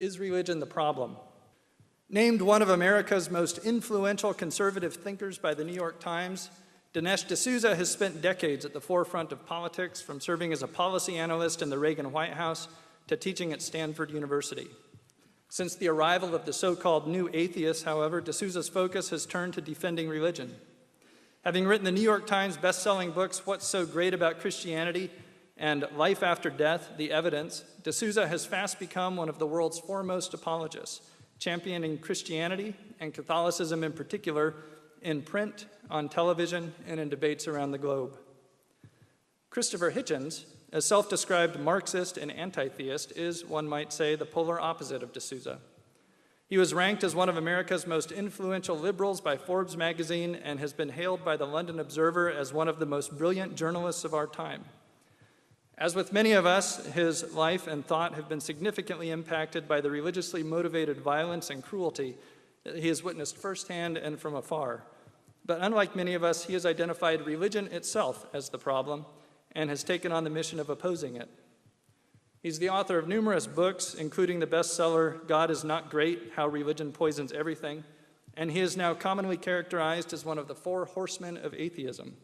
Is religion the problem? Named one of America's most influential conservative thinkers by the New York Times, Dinesh D'Souza has spent decades at the forefront of politics, from serving as a policy analyst in the Reagan White House to teaching at Stanford University. Since the arrival of the so-called new atheists, however, D'Souza's focus has turned to defending religion. Having written the New York Times best-selling books, What's So Great About Christianity and Life After Death, The Evidence, D'Souza has fast become one of the world's foremost apologists, championing Christianity and Catholicism in particular in print, on television, and in debates around the globe. Christopher Hitchens, a self-described Marxist and anti-theist, is, one might say, the polar opposite of D'Souza. He was ranked as one of America's most influential liberals by Forbes magazine and has been hailed by the London Observer as one of the most brilliant journalists of our time. As with many of us, his life and thought have been significantly impacted by the religiously motivated violence and cruelty that he has witnessed firsthand and from afar. But unlike many of us, he has identified religion itself as the problem and has taken on the mission of opposing it. He's the author of numerous books, including the bestseller, God Is Not Great, How Religion Poisons Everything, and he is now commonly characterized as one of the four horsemen of atheism.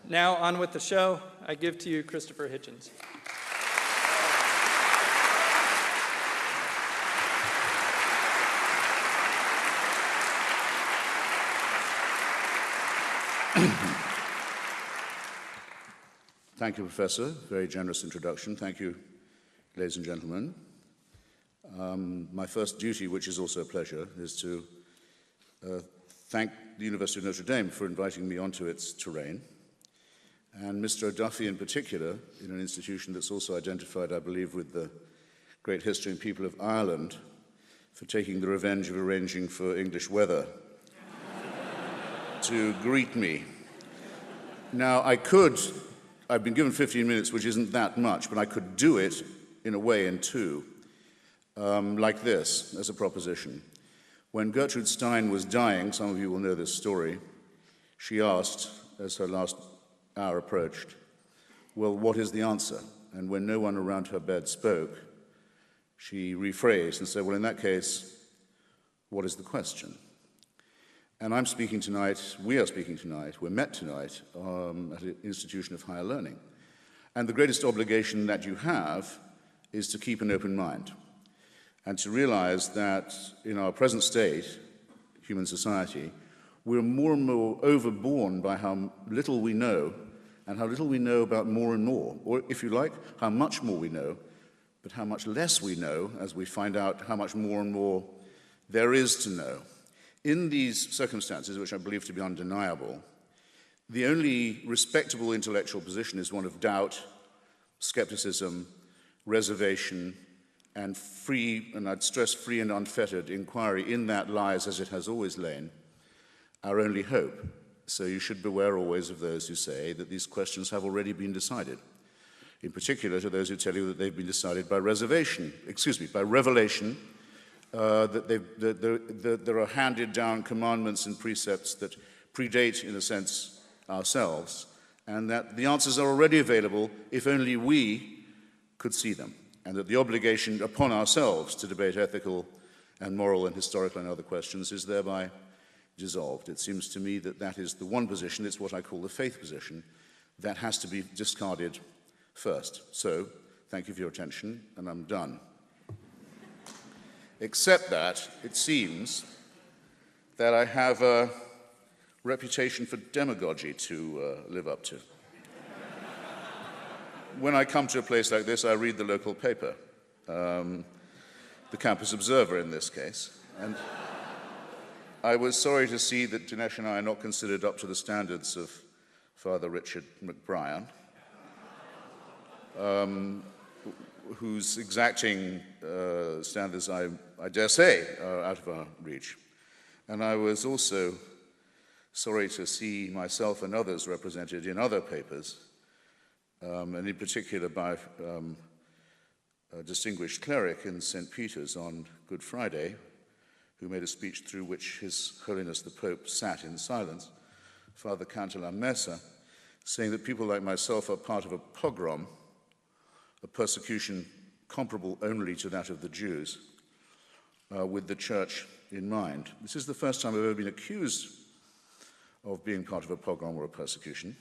Now, on with the show. I give to you Christopher Hitchens. Thank you, Professor. Very generous introduction. Thank you, ladies and gentlemen. My first duty, which is also a pleasure, is to thank the University of Notre Dame for inviting me onto its terrain, and Mr. O'Duffy in particular, in an institution that's also identified, I believe, with the great history and people of Ireland, for taking the revenge of arranging for English weather to greet me. Now, I've been given 15 minutes, which isn't that much, but I could do it in a way in two, like this, as a proposition. When Gertrude Stein was dying, some of you will know this story, she asked, as her last hour approached, well, what is the answer? And when no one around her bed spoke, she rephrased and said, well, in that case, what is the question? And I'm speaking tonight, we are speaking tonight, we're met tonight at an institution of higher learning. And the greatest obligation that you have is to keep an open mind and to realize that in our present state, human society, we're more and more overborne by how little we know and how little we know about more and more, or if you like, how much more we know, but how much less we know as we find out how much more and more there is to know. In these circumstances, which I believe to be undeniable, the only respectable intellectual position is one of doubt, skepticism, reservation, and free, and I'd stress free and unfettered inquiry. In that lies, as it has always lain, our only hope. So you should beware always of those who say that these questions have already been decided. In particular, to those who tell you that they've been decided by revelation, that there are handed down commandments and precepts that predate, in a sense, ourselves, and that the answers are already available if only we could see them, and that the obligation upon ourselves to debate ethical and moral and historical and other questions is thereby dissolved. It seems to me that that is the one position, it's what I call the faith position, that has to be discarded first. So, thank you for your attention, and I'm done. Except that it seems that I have a reputation for demagogy to live up to. When I come to a place like this, I read the local paper, the Campus Observer in this case, and I was sorry to see that Dinesh and I are not considered up to the standards of Father Richard McBrien, whose exacting standards, I dare say, are out of our reach. And I was also sorry to see myself and others represented in other papers, and in particular by a distinguished cleric in St. Peter's on Good Friday, who made a speech through which His Holiness the Pope sat in silence, Father Cantala Mesa, saying that people like myself are part of a pogrom, a persecution comparable only to that of the Jews, with the church in mind. This is the first time I've ever been accused of being part of a pogrom or a persecution.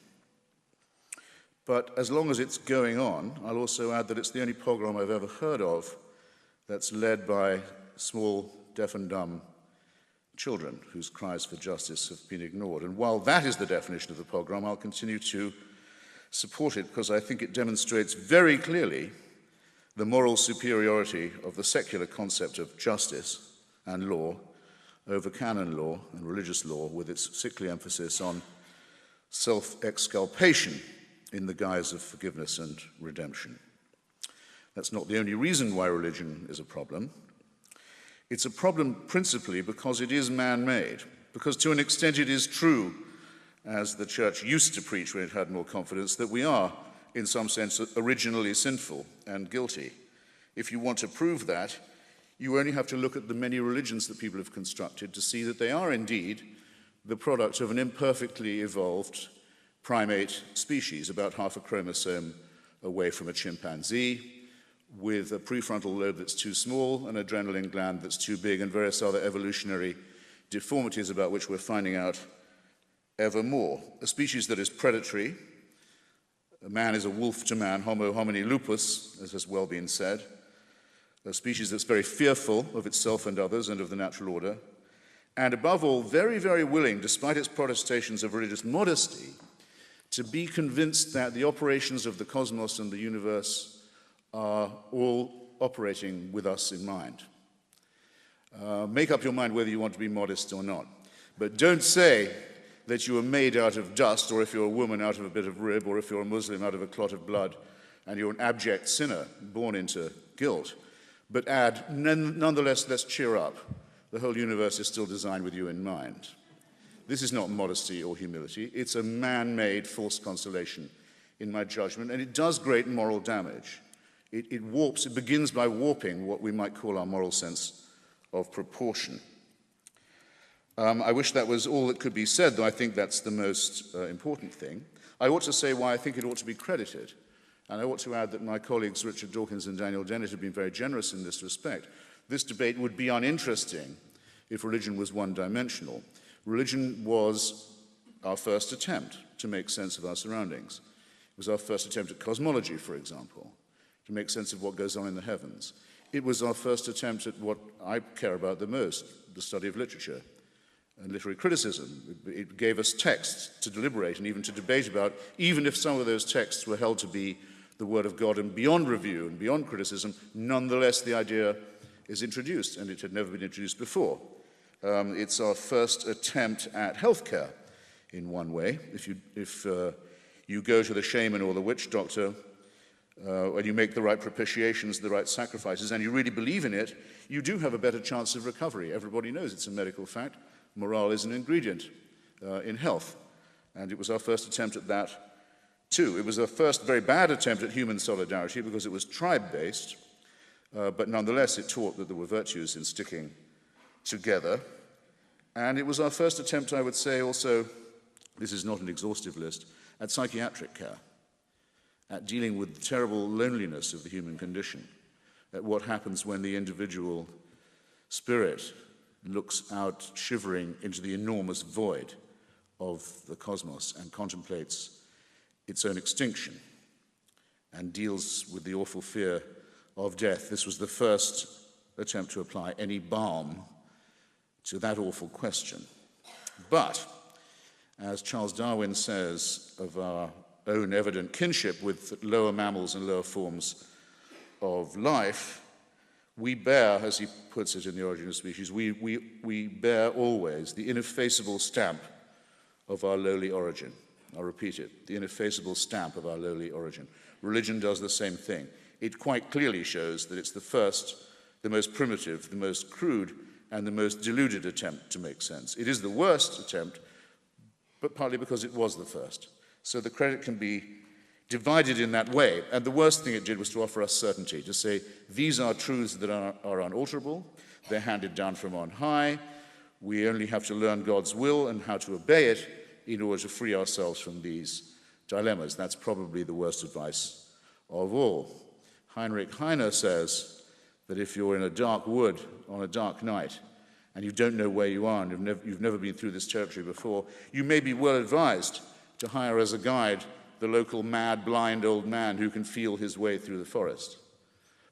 But as long as it's going on, I'll also add that it's the only pogrom I've ever heard of that's led by small, deaf and dumb children whose cries for justice have been ignored. And while that is the definition of the pogrom, I'll continue to support it because I think it demonstrates very clearly the moral superiority of the secular concept of justice and law over canon law and religious law, with its sickly emphasis on self-exculpation in the guise of forgiveness and redemption. That's not the only reason why religion is a problem. It's a problem principally because it is man-made, because to an extent it is true, as the church used to preach when it had more confidence, that we are, in some sense, originally sinful and guilty. If you want to prove that, you only have to look at the many religions that people have constructed to see that they are indeed the product of an imperfectly evolved primate species, about half a chromosome away from a chimpanzee, with a prefrontal lobe that's too small, an adrenaline gland that's too big, and various other evolutionary deformities about which we're finding out ever more. A species that is predatory. Man is a wolf to man, homo homini lupus, as has well been said. A species that's very fearful of itself and others and of the natural order. And above all, very, very willing, despite its protestations of religious modesty, to be convinced that the operations of the cosmos and the universe are all operating with us in mind. Make up your mind whether you want to be modest or not. But don't say that you are made out of dust, or if you're a woman out of a bit of rib, or if you're a Muslim out of a clot of blood, and you're an abject sinner born into guilt. But add, nonetheless, let's cheer up. The whole universe is still designed with you in mind. This is not modesty or humility. It's a man-made false consolation, in my judgment, and it does great moral damage. It begins by warping what we might call our moral sense of proportion. I wish that was all that could be said, though I think that's the most important thing. I ought to say why I think it ought to be credited. And I ought to add that my colleagues Richard Dawkins and Daniel Dennett have been very generous in this respect. This debate would be uninteresting if religion was one-dimensional. Religion was our first attempt to make sense of our surroundings. It was our first attempt at cosmology, for example, to make sense of what goes on in the heavens. It was our first attempt at what I care about the most, the study of literature and literary criticism. It gave us texts to deliberate and even to debate about, even if some of those texts were held to be the Word of God and beyond review and beyond criticism, nonetheless the idea is introduced, and it had never been introduced before. It's our first attempt at healthcare, in one way. If you go to the shaman or the witch doctor, and you make the right propitiations, the right sacrifices, and you really believe in it, you do have a better chance of recovery. Everybody knows it's a medical fact. Morale is an ingredient in health, and it was our first attempt at that too. It was our first very bad attempt at human solidarity because it was tribe-based, but nonetheless it taught that there were virtues in sticking together. And it was our first attempt, I would say also, this is not an exhaustive list, at psychiatric care, at dealing with the terrible loneliness of the human condition, at what happens when the individual spirit looks out shivering into the enormous void of the cosmos and contemplates its own extinction and deals with the awful fear of death. This was the first attempt to apply any balm to that awful question. But, as Charles Darwin says of our own evident kinship with lower mammals and lower forms of life, we bear, as he puts it in The Origin of Species, we bear always the ineffaceable stamp of our lowly origin. I'll repeat it, the ineffaceable stamp of our lowly origin. Religion does the same thing. It quite clearly shows that it's the first, the most primitive, the most crude, and the most deluded attempt to make sense. It is the worst attempt, but partly because it was the first. So the credit can be divided in that way. And the worst thing it did was to offer us certainty, to say, these are truths that are unalterable, they're handed down from on high, we only have to learn God's will and how to obey it in order to free ourselves from these dilemmas. That's probably the worst advice of all. Heinrich Heine says that if you're in a dark wood on a dark night and you don't know where you are and you've never been through this territory before, you may be well advised to hire as a guide the local mad, blind old man who can feel his way through the forest,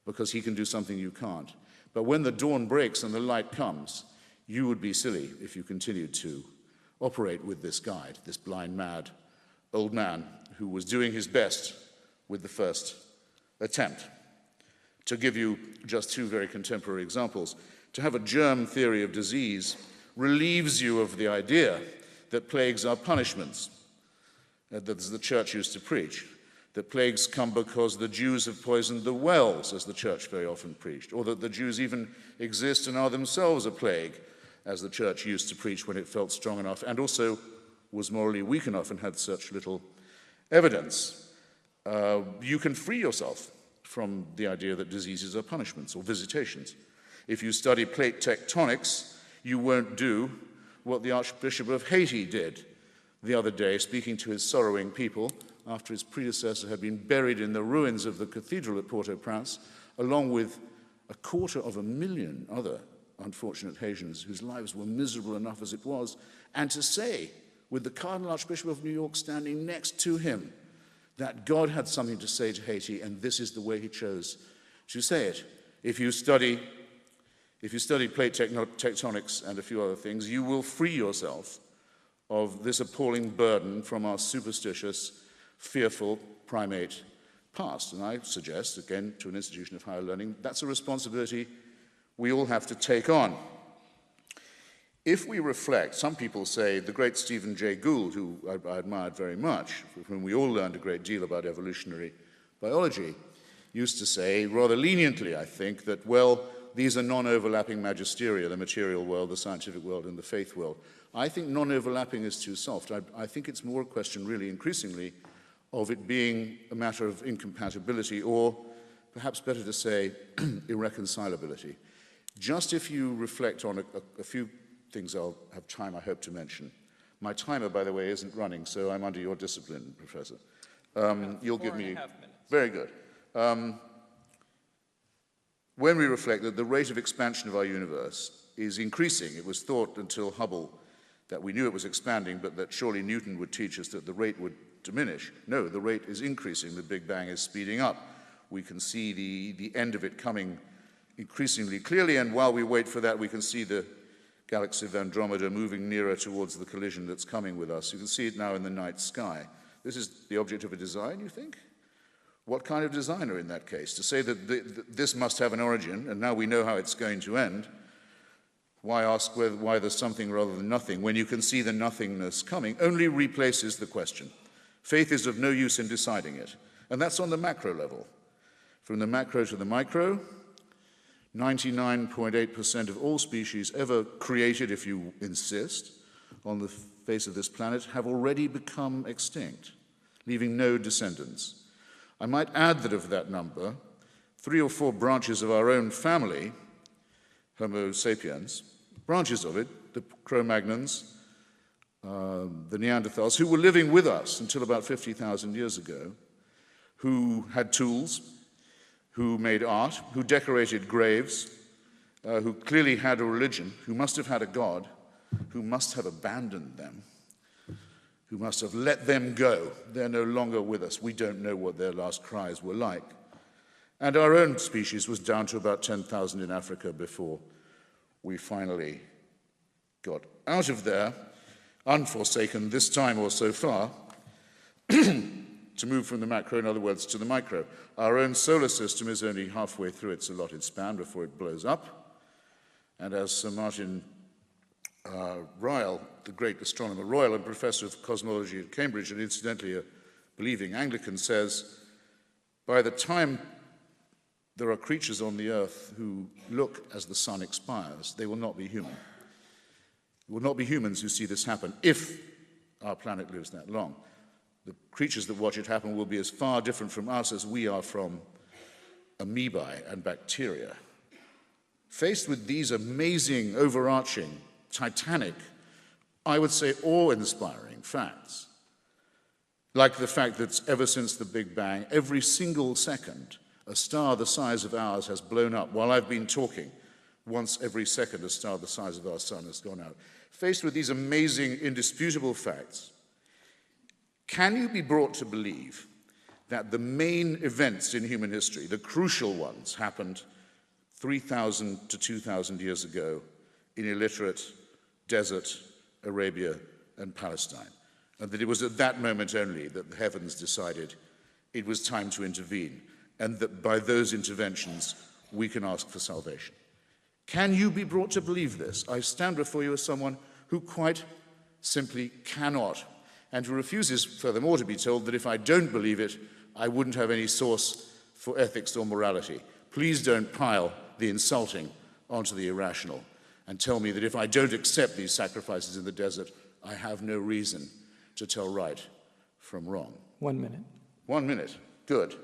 because he can do something you can't. But when the dawn breaks and the light comes, you would be silly if you continued to operate with this guide, this blind, mad old man who was doing his best with the first attempt. To give you just two very contemporary examples, to have a germ theory of disease relieves you of the idea that plagues are punishments, that the church used to preach, that plagues come because the Jews have poisoned the wells, as the church very often preached, or that the Jews even exist and are themselves a plague, as the church used to preach when it felt strong enough and also was morally weak enough and had such little evidence. You can free yourself from the idea that diseases are punishments or visitations. If you study plate tectonics, you won't do what the Archbishop of Haiti did the other day, speaking to his sorrowing people after his predecessor had been buried in the ruins of the cathedral at Port-au-Prince, along with 250,000 other unfortunate Haitians whose lives were miserable enough as it was, and to say, with the Cardinal Archbishop of New York standing next to him, that God had something to say to Haiti, and this is the way he chose to say it. If you study plate tectonics and a few other things, you will free yourself of this appalling burden from our superstitious, fearful primate past. And I suggest, again, to an institution of higher learning, that's a responsibility we all have to take on. If we reflect, some people say the great Stephen Jay Gould, who I admired very much, from whom we all learned a great deal about evolutionary biology, used to say, rather leniently, I think, that, well, these are non-overlapping magisteria, the material world, the scientific world, and the faith world. I think non-overlapping is too soft. I think it's more a question, really, increasingly, of it being a matter of incompatibility, or perhaps better to say, irreconcilability. Just if you reflect on a few things I'll have time, I hope, to mention. My timer, by the way, isn't running, so I'm under your discipline, Professor. You'll give me... 4.5 minutes. Very good. When we reflect that the rate of expansion of our universe is increasing, it was thought until Hubble that we knew it was expanding, but that surely Newton would teach us that the rate would diminish. No, the rate is increasing. The Big Bang is speeding up. We can see the end of it coming increasingly clearly, and while we wait for that, we can see the galaxy of Andromeda moving nearer towards the collision that's coming with us. You can see it now in the night sky. This is the object of a design, you think? What kind of designer in that case? To say that this must have an origin, and now we know how it's going to end, why ask why there's something rather than nothing when you can see the nothingness coming? Only replaces the question. Faith is of no use in deciding it. And that's on the macro level. From the macro to the micro, 99.8% of all species ever created, if you insist, on the face of this planet have already become extinct, leaving no descendants. I might add that of that number, 3 or 4 branches of our own family, Homo sapiens, branches of it, the Cro-Magnons, the Neanderthals, who were living with us until about 50,000 years ago, who had tools, who made art, who decorated graves, who clearly had a religion, who must have had a God, who must have abandoned them, who must have let them go. They're no longer with us. We don't know what their last cries were like. And our own species was down to about 10,000 in Africa before we finally got out of there, unforsaken this time or so far, to move from the macro, in other words, to the micro. Our own solar system is only halfway through its allotted span before it blows up. And as Sir Martin Ryle, the great astronomer royal and professor of cosmology at Cambridge, and incidentally a believing Anglican, says, by the time there are creatures on the earth who look as the sun expires, they will not be human. It will not be humans who see this happen if our planet lives that long. The creatures that watch it happen will be as far different from us as we are from amoebae and bacteria. Faced with these amazing, overarching, titanic, I would say awe-inspiring facts, like the fact that ever since the Big Bang, every single second, a star the size of ours has blown up while I've been talking Once every second, a star the size of our sun has gone out. Faced with these amazing, indisputable facts, can you be brought to believe that the main events in human history, the crucial ones, happened 3,000 to 2,000 years ago in illiterate desert Arabia and Palestine, and that it was at that moment only that the heavens decided it was time to intervene, and that by those interventions we can ask for salvation? Can you be brought to believe this? I stand before you as someone who quite simply cannot, and who refuses, furthermore, to be told that if I don't believe it, I wouldn't have any source for ethics or morality. Please don't pile the insulting onto the irrational and tell me that if I don't accept these sacrifices in the desert, I have no reason to tell right from wrong. 1 minute. 1 minute. Good.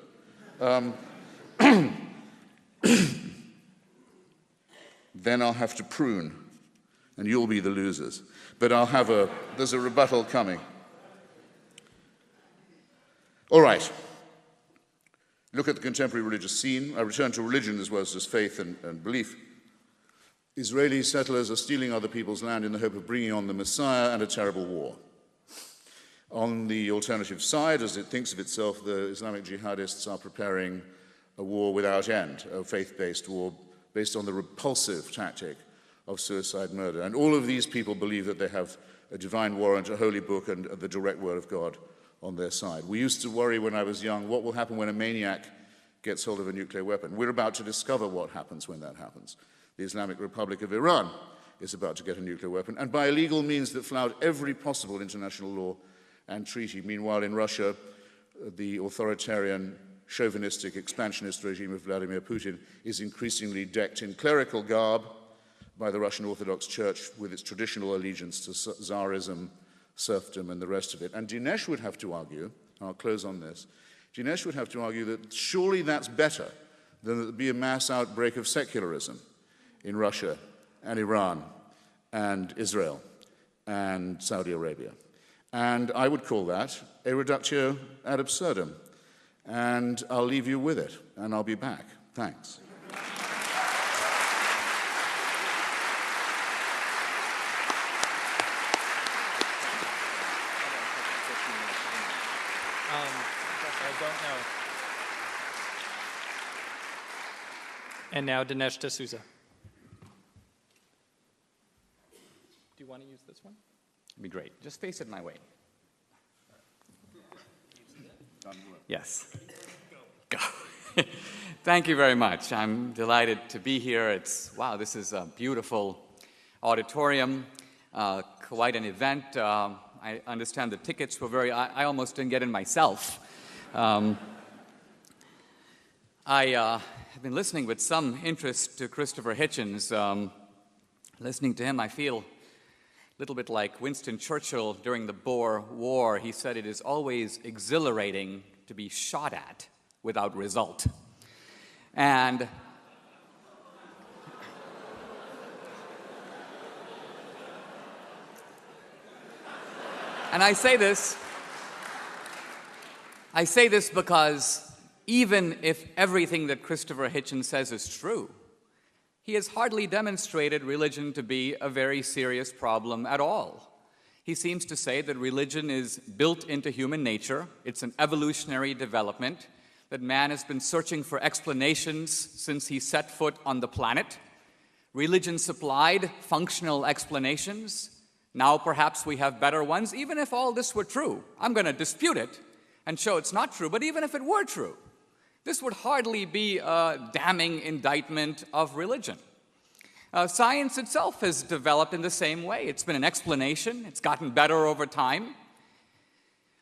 Then I'll have to prune, and you'll be the losers. But there's a rebuttal coming. All right. Look at the contemporary religious scene. I return to religion as well as just faith and belief. Israeli settlers are stealing other people's land in the hope of bringing on the Messiah and a terrible war. On the alternative side, as it thinks of itself, the Islamic jihadists are preparing a war without end, a faith-based war based on the repulsive tactic of suicide murder. And all of these people believe that they have a divine warrant, a holy book, and the direct word of God on their side. We used to worry when I was young, what will happen when a maniac gets hold of a nuclear weapon? We're about to discover what happens when that happens. The Islamic Republic of Iran is about to get a nuclear weapon, and by illegal means that flout every possible international law and treaty. Meanwhile, in Russia, the authoritarian, chauvinistic, expansionist regime of Vladimir Putin is increasingly decked in clerical garb by the Russian Orthodox Church with its traditional allegiance to Tsarism, serfdom, and the rest of it. And Dinesh would have to argue, I'll close on this, Dinesh would have to argue that surely that's better than that there be a mass outbreak of secularism in Russia and Iran and Israel and Saudi Arabia. And I would call that a reductio ad absurdum. And I'll leave you with it, and I'll be back. Thanks. I don't know. And now Dinesh D'Souza. Do you want to use this one? It'd be great. Just face it my way. Yes. Go. Thank you very much. I'm delighted to be here. Wow, this is a beautiful auditorium, quite an event. I understand the tickets were I almost didn't get in myself. I have been listening with some interest to Christopher Hitchens. Listening to him, I feel a little bit like Winston Churchill during the Boer War. He said it is always exhilarating to be shot at without result. And I say this because even if everything that Christopher Hitchens says is true, he has hardly demonstrated religion to be a very serious problem at all. He seems to say that religion is built into human nature. It's an evolutionary development, that man has been searching for explanations since he set foot on the planet. Religion supplied functional explanations. Now perhaps we have better ones. Even if all this were true, I'm going to dispute it and show it's not true, but even if it were true, this would hardly be a damning indictment of religion. Science itself has developed in the same way. It's been an explanation. It's gotten better over time.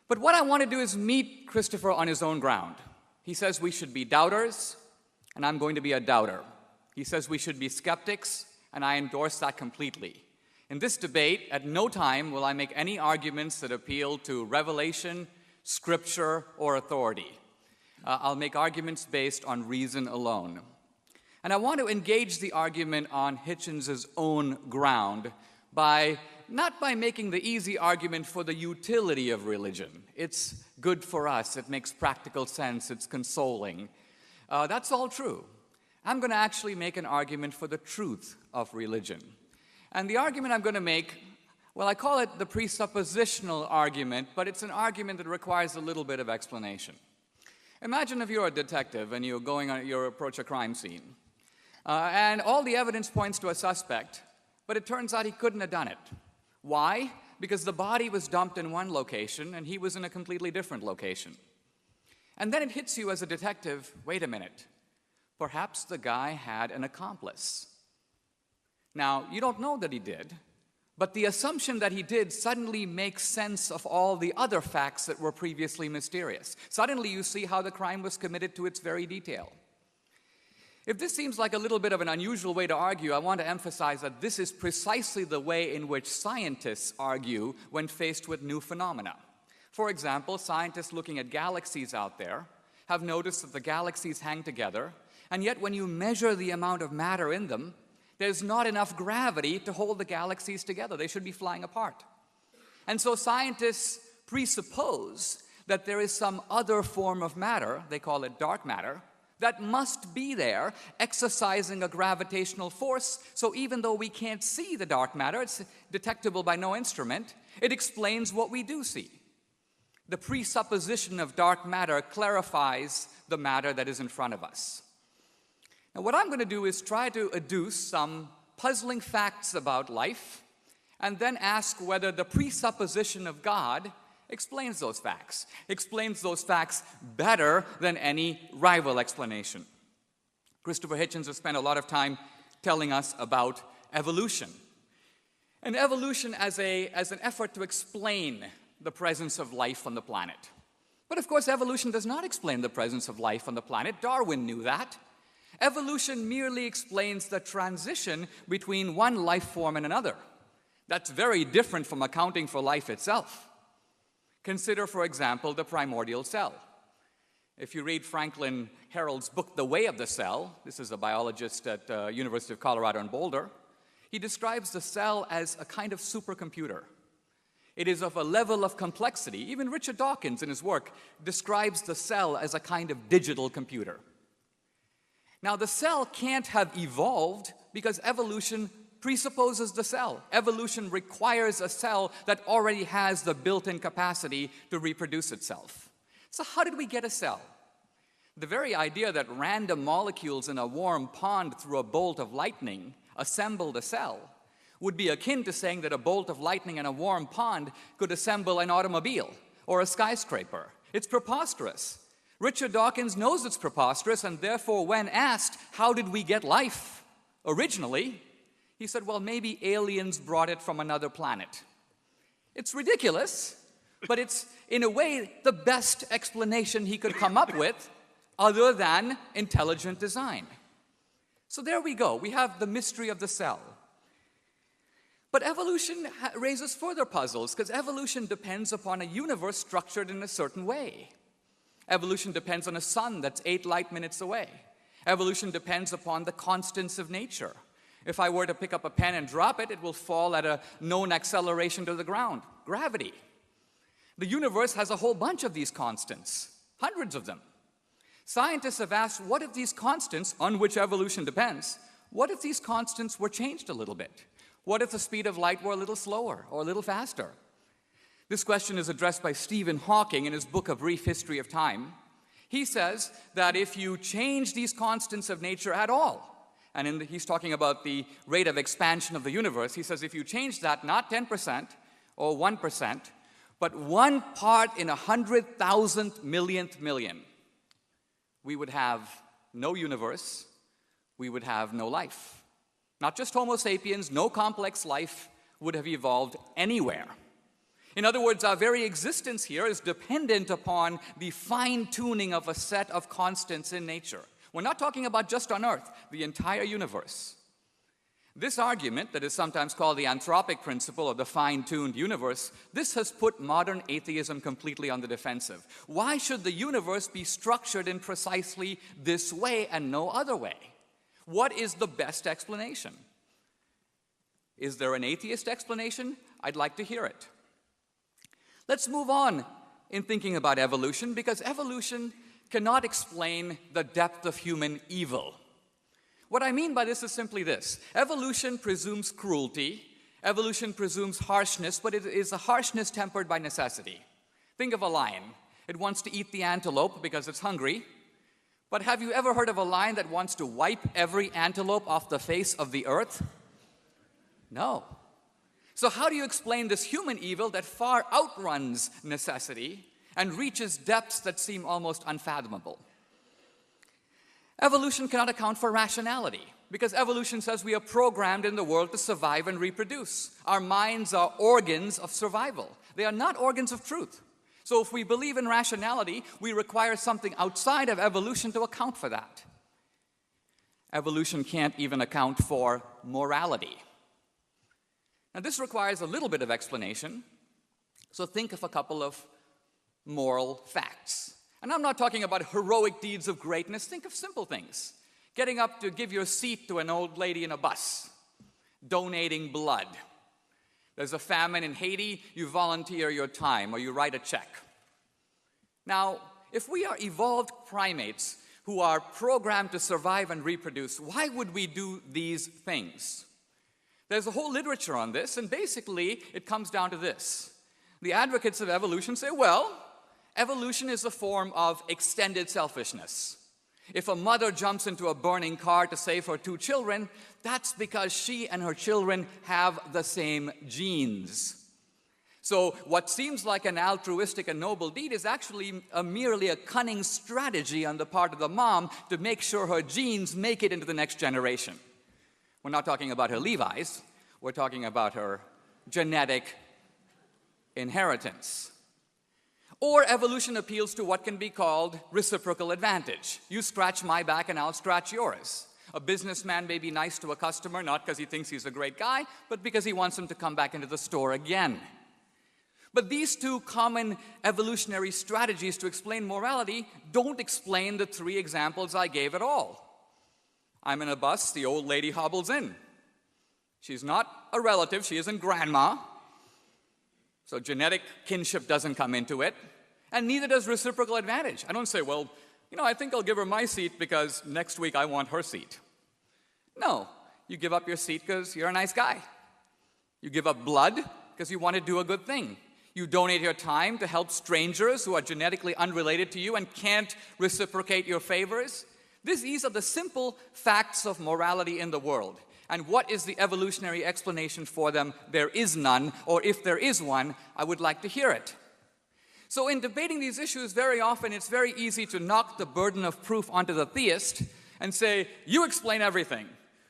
But what I want to do is meet Christopher on his own ground. He says we should be doubters, and I'm going to be a doubter. He says we should be skeptics, and I endorse that completely. In this debate, at no time will I make any arguments that appeal to revelation, scripture, or authority. I'll make arguments based on reason alone. And I want to engage the argument on Hitchens' own ground not by making the easy argument for the utility of religion. It's good for us, it makes practical sense, it's consoling. That's all true. I'm going to actually make an argument for the truth of religion. And the argument I'm going to make, well, I call it the presuppositional argument, but it's an argument that requires a little bit of explanation. Imagine if you're a detective and you approach a crime scene, and all the evidence points to a suspect, but it turns out he couldn't have done it. Why? Because the body was dumped in one location and he was in a completely different location. And then it hits you as a detective, wait a minute, perhaps the guy had an accomplice. Now, you don't know that he did, but the assumption that he did suddenly makes sense of all the other facts that were previously mysterious. Suddenly you see how the crime was committed to its very detail. If this seems like a little bit of an unusual way to argue, I want to emphasize that this is precisely the way in which scientists argue when faced with new phenomena. For example, scientists looking at galaxies out there have noticed that the galaxies hang together, and yet when you measure the amount of matter in them, there's not enough gravity to hold the galaxies together. They should be flying apart. And so scientists presuppose that there is some other form of matter, they call it dark matter, that must be there exercising a gravitational force. So even though we can't see the dark matter, it's detectable by no instrument, it explains what we do see. The presupposition of dark matter clarifies the matter that is in front of us. Now, what I'm going to do is try to adduce some puzzling facts about life and then ask whether the presupposition of God explains those facts better than any rival explanation. Christopher Hitchens has spent a lot of time telling us about evolution. And evolution as an effort to explain the presence of life on the planet. But of course, evolution does not explain the presence of life on the planet. Darwin knew that. Evolution merely explains the transition between one life form and another. That's very different from accounting for life itself. Consider, for example, the primordial cell. If you read Franklin Harold's book, The Way of the Cell, this is a biologist at University of Colorado in Boulder, he describes the cell as a kind of supercomputer. It is of a level of complexity. Even Richard Dawkins, in his work, describes the cell as a kind of digital computer. Now, the cell can't have evolved because evolution presupposes the cell. Evolution requires a cell that already has the built-in capacity to reproduce itself. So how did we get a cell? The very idea that random molecules in a warm pond through a bolt of lightning assembled a cell would be akin to saying that a bolt of lightning in a warm pond could assemble an automobile or a skyscraper. It's preposterous. Richard Dawkins knows it's preposterous, and therefore when asked, how did we get life originally, he said, well, maybe aliens brought it from another planet. It's ridiculous, but it's, in a way, the best explanation he could come up with other than intelligent design. So there we go. We have the mystery of the cell. But evolution raises further puzzles, because evolution depends upon a universe structured in a certain way. Evolution depends on a sun that's 8 light minutes away. Evolution depends upon the constants of nature. If I were to pick up a pen and drop it, it will fall at a known acceleration to the ground, gravity. The universe has a whole bunch of these constants, hundreds of them. Scientists have asked, what if these constants, on which evolution depends, what if these constants were changed a little bit? What if the speed of light were a little slower or a little faster? This question is addressed by Stephen Hawking in his book, A Brief History of Time. He says that if you change these constants of nature at all, and he's talking about the rate of expansion of the universe, he says if you change that not 10% or 1%, but 1 part in 100,000 millionth million, we would have no universe, we would have no life. Not just Homo sapiens, no complex life would have evolved anywhere. In other words, our very existence here is dependent upon the fine-tuning of a set of constants in nature. We're not talking about just on Earth, the entire universe. This argument, that is sometimes called the anthropic principle of the fine-tuned universe, this has put modern atheism completely on the defensive. Why should the universe be structured in precisely this way and no other way? What is the best explanation? Is there an atheist explanation? I'd like to hear it. Let's move on in thinking about evolution, because evolution cannot explain the depth of human evil. What I mean by this is simply this. Evolution presumes cruelty. Evolution presumes harshness, but it is a harshness tempered by necessity. Think of a lion. It wants to eat the antelope because it's hungry. But have you ever heard of a lion that wants to wipe every antelope off the face of the earth? No. So how do you explain this human evil that far outruns necessity and reaches depths that seem almost unfathomable? Evolution cannot account for rationality, because evolution says we are programmed in the world to survive and reproduce. Our minds are organs of survival. They are not organs of truth. So if we believe in rationality, we require something outside of evolution to account for that. Evolution can't even account for morality. Now this requires a little bit of explanation, so think of a couple of moral facts. And I'm not talking about heroic deeds of greatness. Think of simple things. Getting up to give your seat to an old lady in a bus. Donating blood. There's a famine in Haiti, you volunteer your time or you write a check. Now, if we are evolved primates who are programmed to survive and reproduce, why would we do these things? There's a whole literature on this, and basically it comes down to this. The advocates of evolution say, well, evolution is a form of extended selfishness. If a mother jumps into a burning car to save her 2 children, that's because she and her children have the same genes. So what seems like an altruistic and noble deed is actually merely a cunning strategy on the part of the mom to make sure her genes make it into the next generation. We're not talking about her Levi's, we're talking about her genetic inheritance. Or evolution appeals to what can be called reciprocal advantage. You scratch my back and I'll scratch yours. A businessman may be nice to a customer, not because he thinks he's a great guy, but because he wants him to come back into the store again. But these two common evolutionary strategies to explain morality don't explain the 3 examples I gave at all. I'm in a bus, the old lady hobbles in. She's not a relative, she isn't grandma. So genetic kinship doesn't come into it, and neither does reciprocal advantage. I don't say, well, I think I'll give her my seat because next week I want her seat. No, you give up your seat because you're a nice guy. You give up blood because you want to do a good thing. You donate your time to help strangers who are genetically unrelated to you and can't reciprocate your favors. These are the simple facts of morality in the world. And what is the evolutionary explanation for them? There is none, or if there is one, I would like to hear it. So in debating these issues, very often it's very easy to knock the burden of proof onto the theist and say, you explain everything.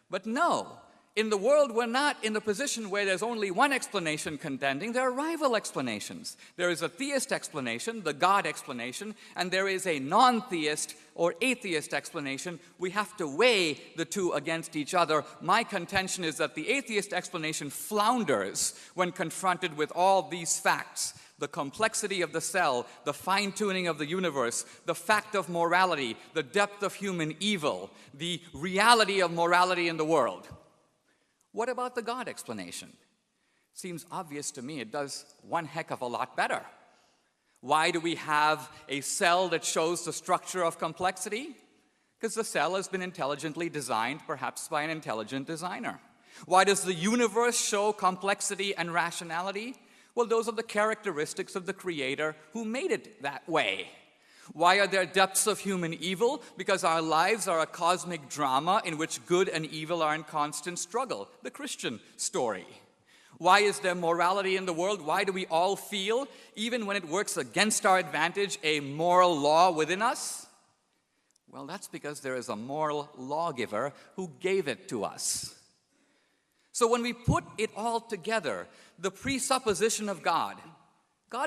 But no, in the world we're not in the position where there's only one explanation contending, there are rival explanations. There is a theist explanation, the God explanation, and there is a non-theist or atheist explanation. We have to weigh the two against each other. My contention is that the atheist explanation flounders when confronted with all these facts. The complexity of the cell, the fine-tuning of the universe, the fact of morality, the depth of human evil, the reality of morality in the world. What about the God explanation? Seems obvious to me it does one heck of a lot better. Why do we have a cell that shows the structure of complexity? Because the cell has been intelligently designed, perhaps by an intelligent designer. Why does the universe show complexity and rationality? Well, those are the characteristics of the Creator who made it that way. Why are there depths of human evil? Because our lives are a cosmic drama in which good and evil are in constant struggle. The Christian story. Why is there morality in the world? Why do we all feel, even when it works against our advantage, a moral law within us? Well, that's because there is a moral lawgiver who gave it to us. So when we put it all together, the presupposition of God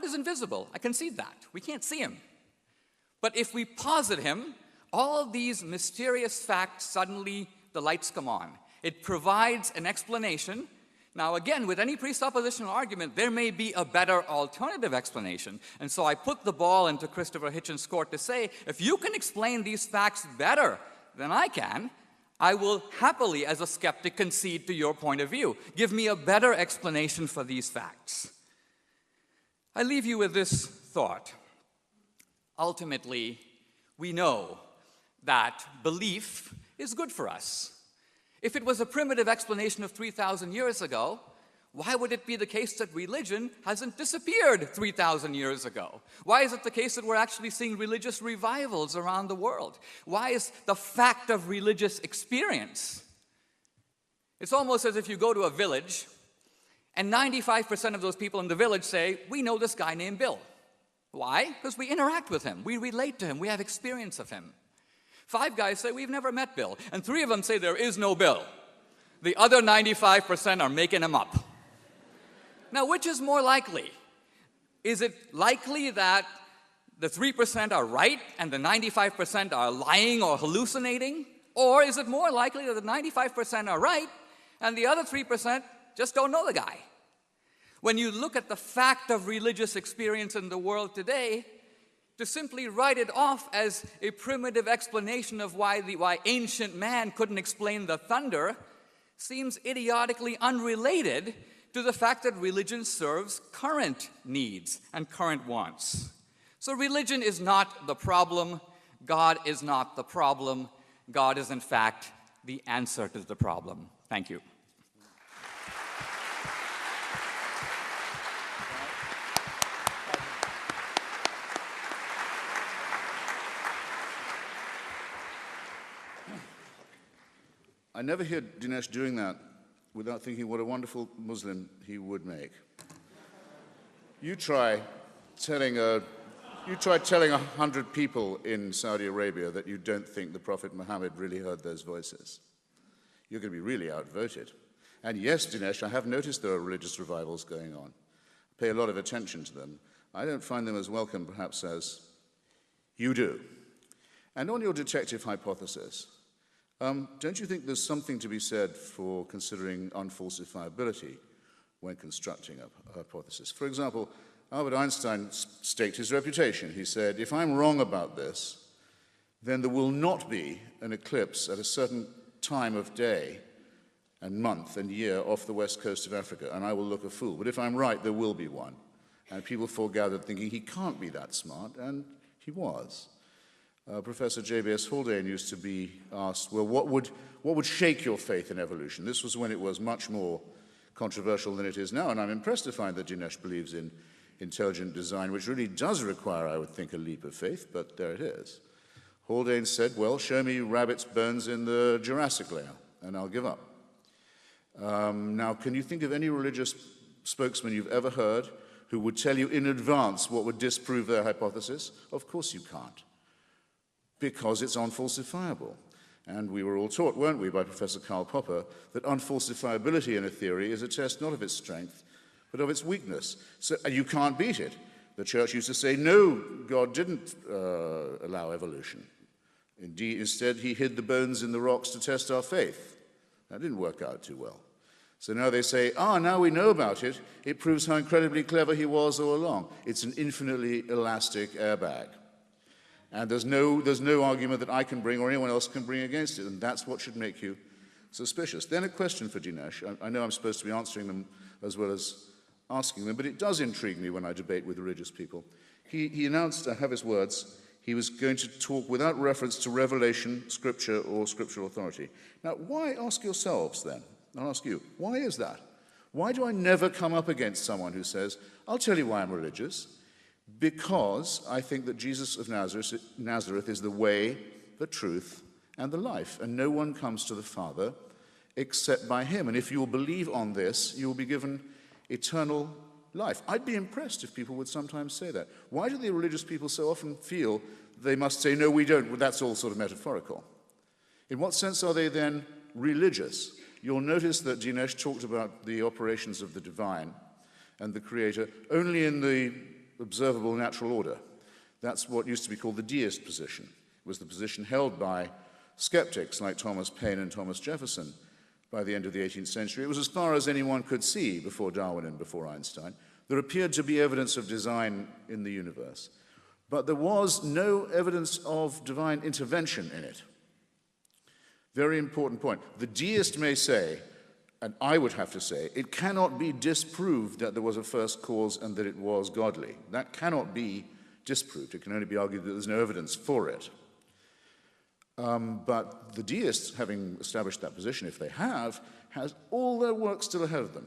is invisible. I concede that. We can't see him. But if we posit him, all these mysterious facts, suddenly the lights come on. It provides an explanation. Now again, with any presuppositional argument, there may be a better alternative explanation. And so I put the ball into Christopher Hitchens' court to say, if you can explain these facts better than I can, I will happily, as a skeptic, concede to your point of view. Give me a better explanation for these facts. I leave you with this thought. Ultimately, we know that belief is good for us. If it was a primitive explanation of 3,000 years ago, why would it be the case that religion hasn't disappeared 3,000 years ago? Why is it the case that we're actually seeing religious revivals around the world? Why is the fact of religious experience? It's almost as if you go to a village and 95% of those people in the village say, we know this guy named Bill. Why? Because we interact with him, we relate to him, we have experience of him. 5 guys say, we've never met Bill, and 3 of them say there is no Bill. The other 95% are making him up. Now, which is more likely? Is it likely that the 3% are right and the 95% are lying or hallucinating? Or is it more likely that the 95% are right and the other 3% just don't know the guy? When you look at the fact of religious experience in the world today, to simply write it off as a primitive explanation of why ancient man couldn't explain the thunder seems idiotically unrelated to the fact that religion serves current needs and current wants. So religion is not the problem. God is not the problem. God is, in fact, the answer to the problem. Thank you. I never hear Dinesh doing that without thinking what a wonderful Muslim he would make. You try telling 100 people in Saudi Arabia that you don't think the Prophet Muhammad really heard those voices. You're going to be really outvoted. And yes, Dinesh, I have noticed there are religious revivals going on. I pay a lot of attention to them. I don't find them as welcome, perhaps, as you do. And on your detective hypothesis, don't you think there's something to be said for considering unfalsifiability when constructing a hypothesis? For example, Albert Einstein staked his reputation. He said, if I'm wrong about this, then there will not be an eclipse at a certain time of day and month and year off the west coast of Africa, and I will look a fool. But if I'm right, there will be one. And people foregathered thinking he can't be that smart, and he was. Professor J.B.S. Haldane used to be asked, well, what would shake your faith in evolution? This was when it was much more controversial than it is now, and I'm impressed to find that Dinesh believes in intelligent design, which really does require, I would think, a leap of faith, but there it is. Haldane said, well, show me rabbits' bones in the Jurassic layer, and I'll give up. Now, can you think of any religious spokesman you've ever heard who would tell you in advance what would disprove their hypothesis? Of course you can't, because it's unfalsifiable. And we were all taught, weren't we, by Professor Karl Popper, that unfalsifiability in a theory is a test not of its strength, but of its weakness. So you can't beat it. The church used to say, no, God didn't allow evolution. Indeed, instead, he hid the bones in the rocks to test our faith. That didn't work out too well. So now they say, now we know about it. It proves how incredibly clever he was all along. It's an infinitely elastic airbag. And there's no argument that I can bring or anyone else can bring against it, and that's what should make you suspicious. Then a question for Dinesh. I know I'm supposed to be answering them as well as asking them, but it does intrigue me when I debate with religious people. He announced, I have his words, he was going to talk without reference to revelation, scripture, or scriptural authority. Now, why, ask yourselves then, I'll ask you, why is that? Why do I never come up against someone who says, I'll tell you why I'm religious? Because I think that Jesus of Nazareth is the way, the truth, and the life, and no one comes to the Father except by him. And if you will believe on this, you will be given eternal life. I'd be impressed if people would sometimes say that. Why do the religious people so often feel they must say, no, we don't, well, that's all sort of metaphorical? In what sense are they then religious? You'll notice that Dinesh talked about the operations of the divine and the Creator only in the observable natural order. That's what used to be called the deist position. It was the position held by skeptics like Thomas Paine and Thomas Jefferson by the end of the 18th century. It was as far as anyone could see before Darwin and before Einstein. There appeared to be evidence of design in the universe, but there was no evidence of divine intervention in it. Very important point. The deist may say, and I would have to say, it cannot be disproved that there was a first cause and that it was godly. That cannot be disproved. It can only be argued that there's no evidence for it. But the deists, having established that position, if they have, has all their work still ahead of them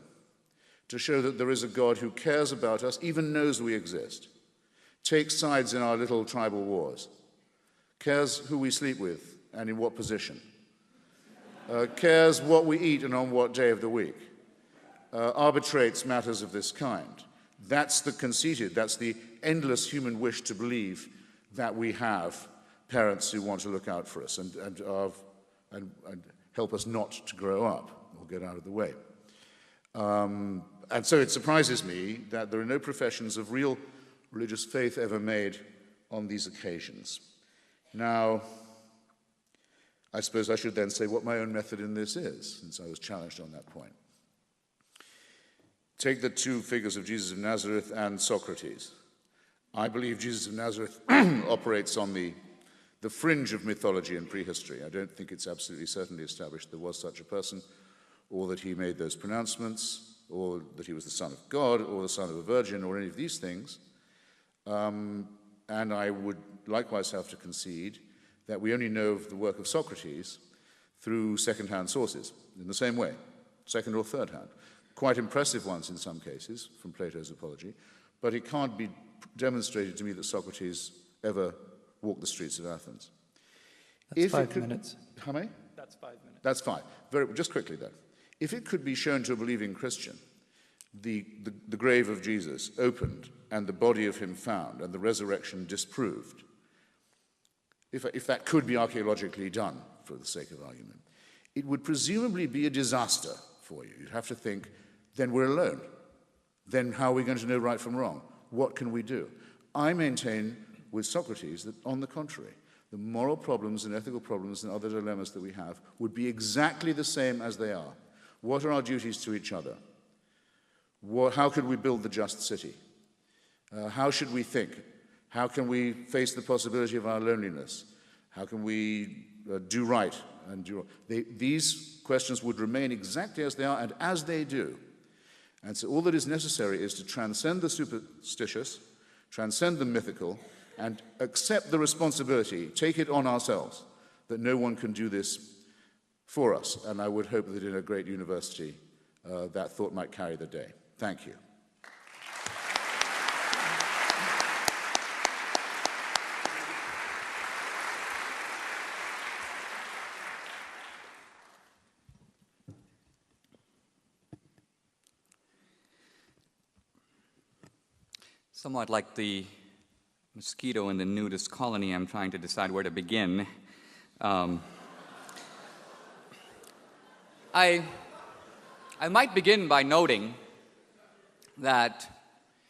to show that there is a God who cares about us, even knows we exist, takes sides in our little tribal wars, cares who we sleep with and in what position, cares what we eat and on what day of the week, arbitrates matters of this kind. That's the conceited, that's the endless human wish to believe that we have parents who want to look out for us and help us not to grow up or get out of the way. And so it surprises me that there are no professions of real religious faith ever made on these occasions. Now, I suppose I should then say what my own method in this is, since I was challenged on that point. Take the two figures of Jesus of Nazareth and Socrates. I believe Jesus of Nazareth operates on the fringe of mythology and prehistory. I don't think it's absolutely certainly established there was such a person, or that he made those pronouncements, or that he was the Son of God, or the Son of a Virgin, or any of these things. And I would likewise have to concede that we only know of the work of Socrates through second-hand sources, in the same way, second or third-hand. Quite impressive ones in some cases, from Plato's Apology, but it can't be demonstrated to me that Socrates ever walked the streets of Athens. That's 5 minutes. How many? That's 5 minutes. That's fine. Just quickly, though. If it could be shown to a believing Christian, the grave of Jesus opened and the body of him found and the resurrection disproved, if that could be archaeologically done, for the sake of argument, it would presumably be a disaster for you. You'd have to think, then we're alone. Then how are we going to know right from wrong? What can we do? I maintain with Socrates that, on the contrary, the moral problems and ethical problems and other dilemmas that we have would be exactly the same as they are. What are our duties to each other? How could we build the just city? How should we think? How can we face the possibility of our loneliness? How can we do right and do wrong? These questions would remain exactly as they are, and as they do. And so all that is necessary is to transcend the superstitious, transcend the mythical, and accept the responsibility, take it on ourselves, that no one can do this for us. And I would hope that in a great university, that thought might carry the day. Thank you. Somewhat like the mosquito in the nudist colony, I'm trying to decide where to begin. I might begin by noting that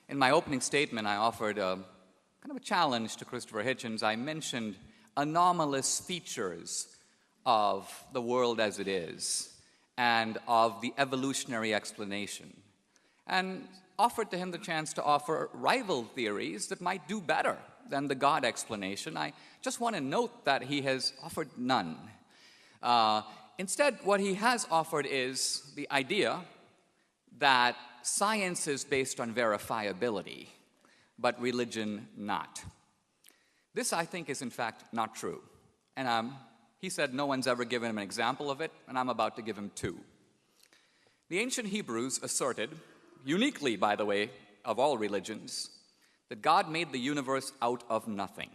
in my opening statement I offered a kind of a challenge to Christopher Hitchens. I mentioned anomalous features of the world as it is and of the evolutionary explanation, and offered to him the chance to offer rival theories that might do better than the God explanation. I just want to note that he has offered none. Instead, what he has offered is the idea that science is based on verifiability, but religion not. This, I think, is in fact not true. And he said no one's ever given him an example of it, and I'm about to give him two. The ancient Hebrews asserted, uniquely, by the way, of all religions, that God made the universe out of nothing.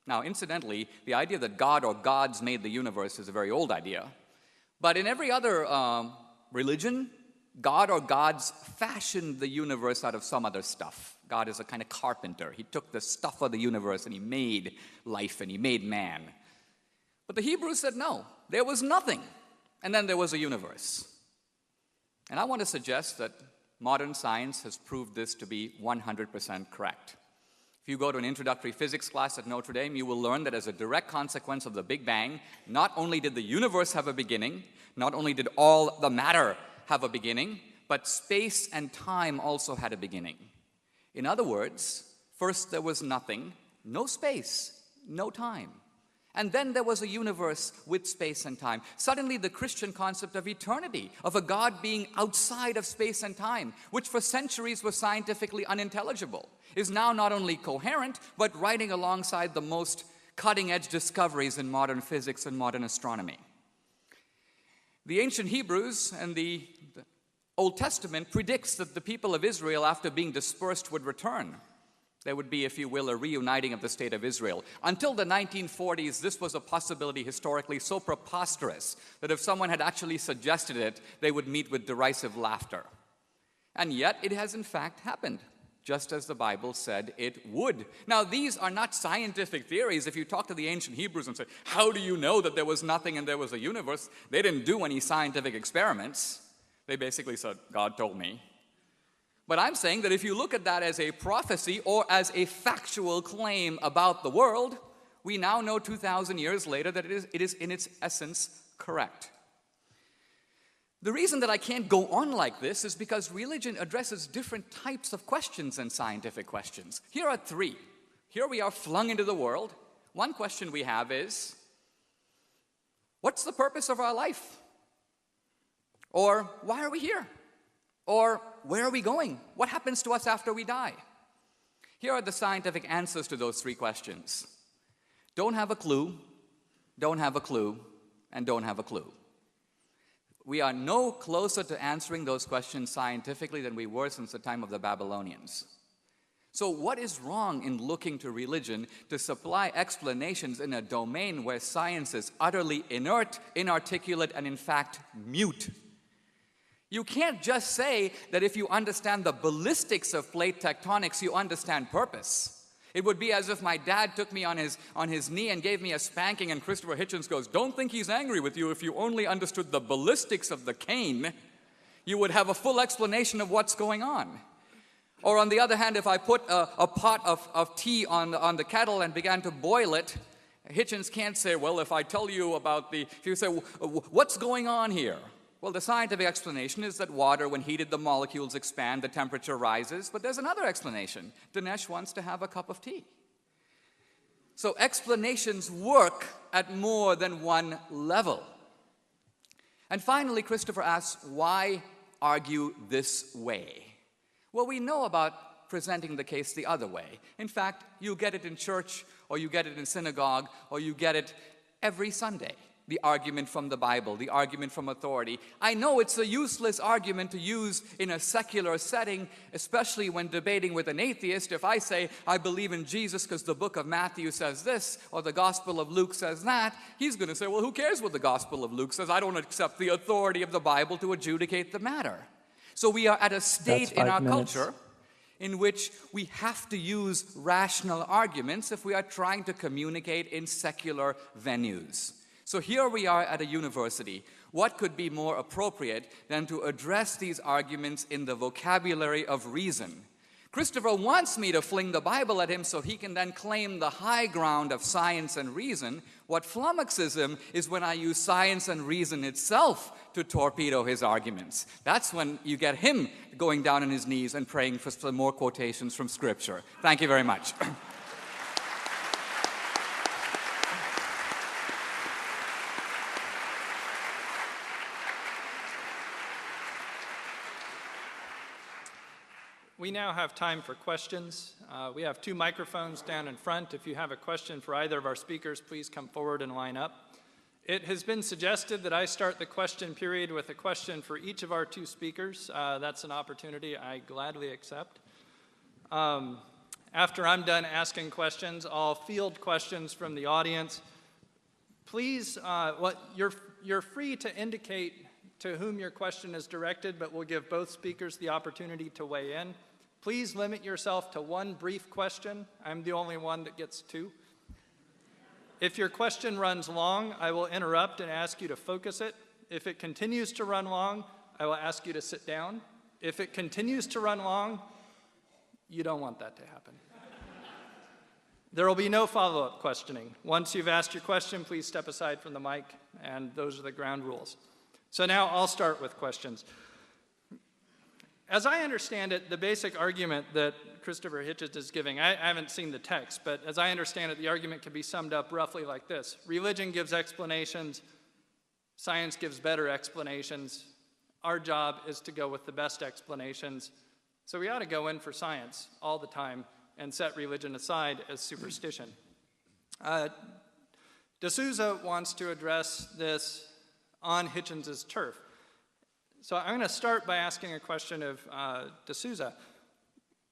Now, incidentally, the idea that God or gods made the universe is a very old idea. But in every other religion, God or gods fashioned the universe out of some other stuff. God is a kind of carpenter. He took the stuff of the universe and he made life and he made man. But the Hebrews said no, there was nothing, and then there was a universe. And I want to suggest that modern science has proved this to be 100% correct. If you go to an introductory physics class at Notre Dame, you will learn that as a direct consequence of the Big Bang, not only did the universe have a beginning, not only did all the matter have a beginning, but space and time also had a beginning. In other words, first there was nothing, no space, no time. And then there was a universe with space and time. Suddenly the Christian concept of eternity, of a God being outside of space and time, which for centuries was scientifically unintelligible, is now not only coherent, but riding alongside the most cutting-edge discoveries in modern physics and modern astronomy. The ancient Hebrews and the Old Testament predicts that the people of Israel, after being dispersed, would return. There would be, if you will, a reuniting of the state of Israel. Until the 1940s, this was a possibility historically so preposterous that if someone had actually suggested it, they would meet with derisive laughter. And yet, it has in fact happened, just as the Bible said it would. Now, these are not scientific theories. If you talk to the ancient Hebrews and say, how do you know that there was nothing and there was a universe? They didn't do any scientific experiments. They basically said, God told me. But I'm saying that if you look at that as a prophecy or as a factual claim about the world, we now know 2,000 years later that it is in its essence correct. The reason that I can't go on like this is because religion addresses different types of questions than scientific questions. Here are three. Here we are flung into the world. One question we have is, what's the purpose of our life? Or why are we here? Or where are we going? What happens to us after we die? Here are the scientific answers to those three questions. Don't have a clue, don't have a clue, and don't have a clue. We are no closer to answering those questions scientifically than we were since the time of the Babylonians. So what is wrong in looking to religion to supply explanations in a domain where science is utterly inert, inarticulate, and in fact mute? You can't just say that if you understand the ballistics of plate tectonics, you understand purpose. It would be as if my dad took me on his knee and gave me a spanking, and Christopher Hitchens goes, don't think he's angry with you. If you only understood the ballistics of the cane, you would have a full explanation of what's going on. Or on the other hand, if I put a pot of tea on the kettle and began to boil it, Hitchens can't say, well, if I tell you about if you say, what's going on here? Well, the scientific explanation is that water, when heated, the molecules expand, the temperature rises. But there's another explanation. Dinesh wants to have a cup of tea. So explanations work at more than one level. And finally, Christopher asks, why argue this way? Well, we know about presenting the case the other way. In fact, you get it in church, or you get it in synagogue, or you get it every Sunday. The argument from the Bible, the argument from authority. I know it's a useless argument to use in a secular setting, especially when debating with an atheist. If I say, I believe in Jesus because the book of Matthew says this, or the Gospel of Luke says that, he's going to say, well, who cares what the Gospel of Luke says? I don't accept the authority of the Bible to adjudicate the matter. So we are at a state in our culture in which we have to use rational arguments if we are trying to communicate in secular venues. So here we are at a university. What could be more appropriate than to address these arguments in the vocabulary of reason? Christopher wants me to fling the Bible at him so he can then claim the high ground of science and reason. What flummoxes him is when I use science and reason itself to torpedo his arguments. That's when you get him going down on his knees and praying for some more quotations from Scripture. Thank you very much. We now have time for questions. We have two microphones down in front. If you have a question for either of our speakers, please come forward and line up. It has been suggested that I start the question period with a question for each of our two speakers. That's an opportunity I gladly accept. After I'm done asking questions, I'll field questions from the audience. Please, you're free to indicate to whom your question is directed, but we'll give both speakers the opportunity to weigh in. Please limit yourself to one brief question. I'm the only one that gets two. If your question runs long, I will interrupt and ask you to focus it. If it continues to run long, I will ask you to sit down. If it continues to run long, you don't want that to happen. There will be no follow-up questioning. Once you've asked your question, please step aside from the mic, and those are the ground rules. So now I'll start with questions. As I understand it, the basic argument that Christopher Hitchens is giving, I haven't seen the text, but as I understand it, the argument can be summed up roughly like this. Religion gives explanations, science gives better explanations. Our job is to go with the best explanations. So we ought to go in for science all the time and set religion aside as superstition. D'Souza wants to address this on Hitchens' turf. So I'm going to start by asking a question of D'Souza.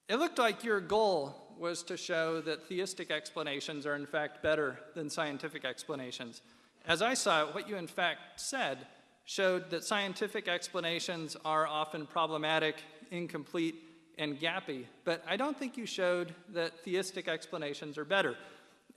It looked like your goal was to show that theistic explanations are in fact better than scientific explanations. As I saw it, what you in fact said showed that scientific explanations are often problematic, incomplete, and gappy, but I don't think you showed that theistic explanations are better.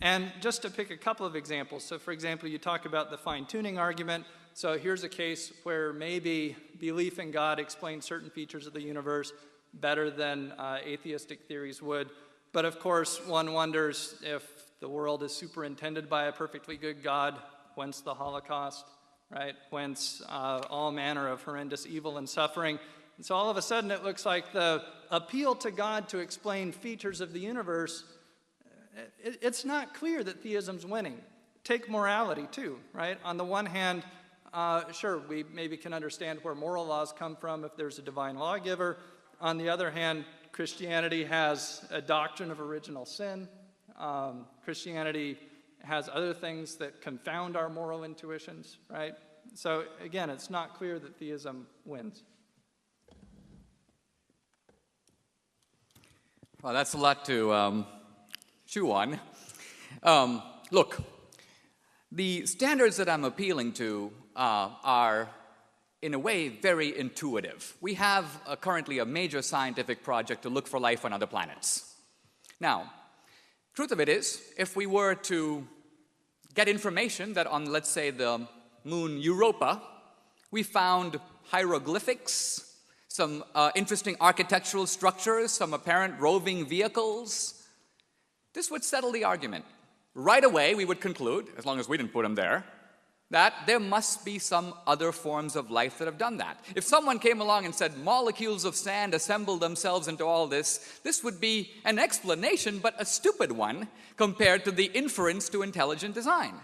And just to pick a couple of examples, so for example, you talk about the fine-tuning argument. So here's a case where maybe belief in God explains certain features of the universe better than atheistic theories would. But of course, one wonders if the world is superintended by a perfectly good God, whence the Holocaust, right? Whence all manner of horrendous evil and suffering. And so all of a sudden it looks like the appeal to God to explain features of the universe, it's not clear that theism's winning. Take morality too, right? On the one hand, sure, we maybe can understand where moral laws come from if there's a divine lawgiver. On the other hand, Christianity has a doctrine of original sin. Christianity has other things that confound our moral intuitions, right? So again, it's not clear that theism wins. Well, that's a lot to chew on. Look, the standards that I'm appealing to are, in a way, very intuitive. We have currently a major scientific project to look for life on other planets. Now, truth of it is, if we were to get information that on, let's say, the moon Europa, we found hieroglyphics, some interesting architectural structures, some apparent roving vehicles, this would settle the argument. Right away, we would conclude, as long as we didn't put them there, that there must be some other forms of life that have done that. If someone came along and said molecules of sand assembled themselves into all this, this would be an explanation, but a stupid one compared to the inference to intelligent design.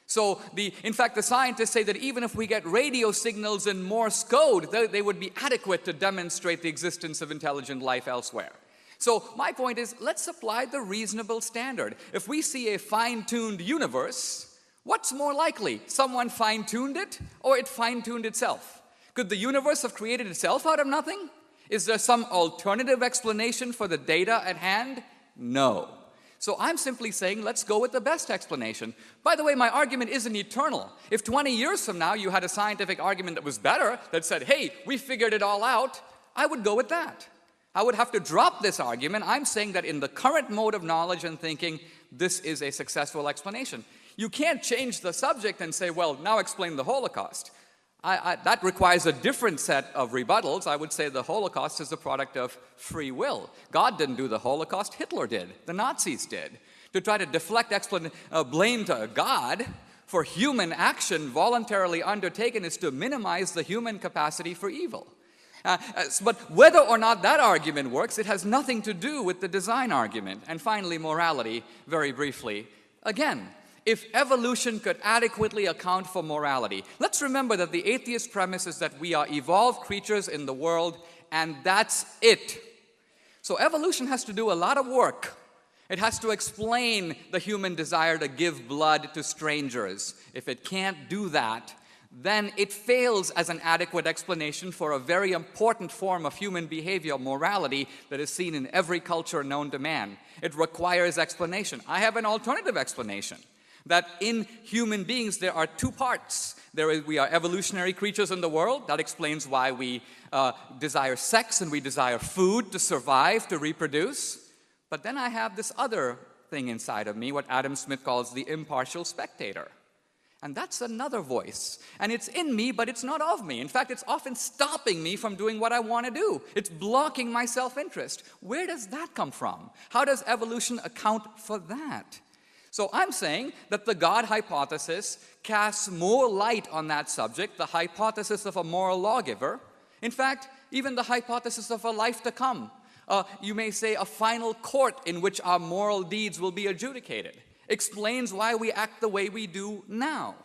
So, in fact, the scientists say that even if we get radio signals in Morse code, they would be adequate to demonstrate the existence of intelligent life elsewhere. So my point is, let's apply the reasonable standard. If we see a fine-tuned universe, what's more likely? Someone fine-tuned it, or it fine-tuned itself? Could the universe have created itself out of nothing? Is there some alternative explanation for the data at hand? No. So I'm simply saying, let's go with the best explanation. By the way, my argument isn't eternal. If 20 years from now you had a scientific argument that was better, that said, hey, we figured it all out, I would go with that. I would have to drop this argument. I'm saying that in the current mode of knowledge and thinking, this is a successful explanation. You can't change the subject and say, well, now explain the Holocaust. That requires a different set of rebuttals. I would say the Holocaust is the product of free will. God didn't do the Holocaust, Hitler did. The Nazis did. To try to deflect blame to God for human action voluntarily undertaken is to minimize the human capacity for evil. But whether or not that argument works, it has nothing to do with the design argument. And finally, morality, very briefly. Again, if evolution could adequately account for morality, let's remember that the atheist premise is that we are evolved creatures in the world, and that's it. So evolution has to do a lot of work. It has to explain the human desire to give blood to strangers. If it can't do that, then it fails as an adequate explanation for a very important form of human behavior, morality, that is seen in every culture known to man. It requires explanation. I have an alternative explanation, that in human beings there are two parts. We are evolutionary creatures in the world. That explains why we desire sex and we desire food to survive, to reproduce. But then I have this other thing inside of me, what Adam Smith calls the impartial spectator. And that's another voice. And it's in me, but it's not of me. In fact, it's often stopping me from doing what I want to do. It's blocking my self-interest. Where does that come from? How does evolution account for that? So I'm saying that the God hypothesis casts more light on that subject, the hypothesis of a moral lawgiver. In fact, even the hypothesis of a life to come. You may say a final court in which our moral deeds will be adjudicated. Explains why we act the way we do now.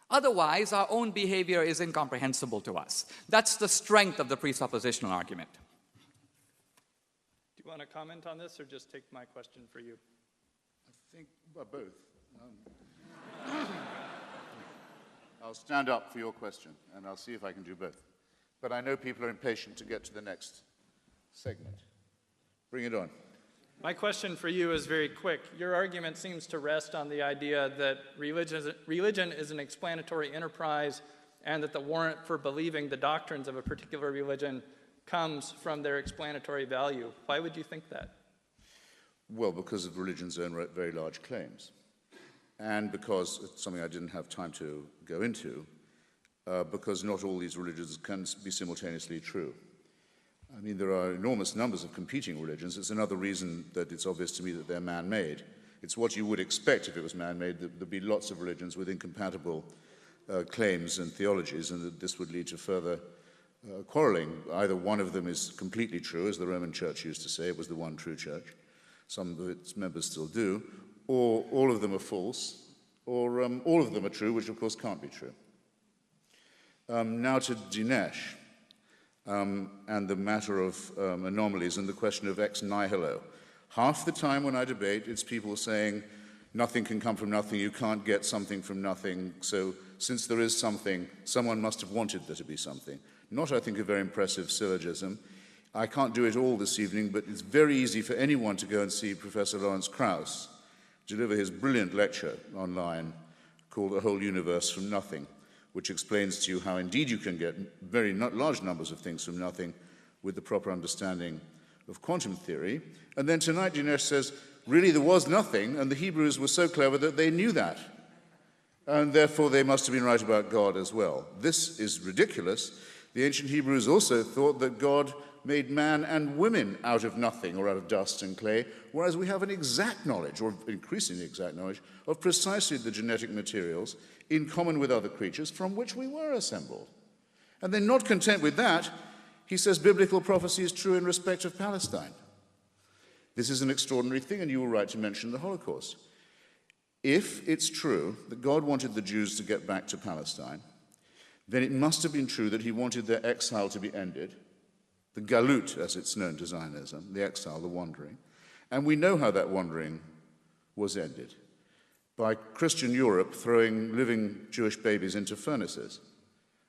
Otherwise, our own behavior is incomprehensible to us. That's the strength of the presuppositional argument. Do you want to comment on this or just take my question for you? I think, well, both. I'll stand up for your question, and I'll see if I can do both. But I know people are impatient to get to the next segment. Bring it on. My question for you is very quick. Your argument seems to rest on the idea that religion is an explanatory enterprise and that the warrant for believing the doctrines of a particular religion comes from their explanatory value. Why would you think that? Well, because of religion's own very large claims. And because, it's something I didn't have time to go into, because not all these religions can be simultaneously true. I mean, there are enormous numbers of competing religions. It's another reason that it's obvious to me that they're man-made. It's what you would expect if it was man-made. There'd be lots of religions with incompatible claims and theologies, and that this would lead to further quarreling. Either one of them is completely true, as the Roman Church used to say, it was the one true church. Some of its members still do. Or all of them are false, or all of them are true, which of course can't be true. Now to Dinesh. And the matter of anomalies and the question of ex nihilo. Half the time when I debate, it's people saying, nothing can come from nothing, you can't get something from nothing, so since there is something, someone must have wanted there to be something. Not, I think, a very impressive syllogism. I can't do it all this evening, but it's very easy for anyone to go and see Professor Lawrence Krauss deliver his brilliant lecture online called The Whole Universe from Nothing, which explains to you how indeed you can get very large numbers of things from nothing with the proper understanding of quantum theory. And then tonight Dinesh says, really there was nothing, and the Hebrews were so clever that they knew that. And therefore they must have been right about God as well. This is ridiculous. The ancient Hebrews also thought that God made man and women out of nothing or out of dust and clay, whereas we have an exact knowledge, or increasingly exact knowledge, of precisely the genetic materials in common with other creatures from which we were assembled. And then, not content with that, he says biblical prophecy is true in respect of Palestine. This is an extraordinary thing, and you were right to mention the Holocaust. If it's true that God wanted the Jews to get back to Palestine, then it must have been true that he wanted their exile to be ended, the galut, as it's known to Zionism, the exile, the wandering. And we know how that wandering was ended, by Christian Europe throwing living Jewish babies into furnaces.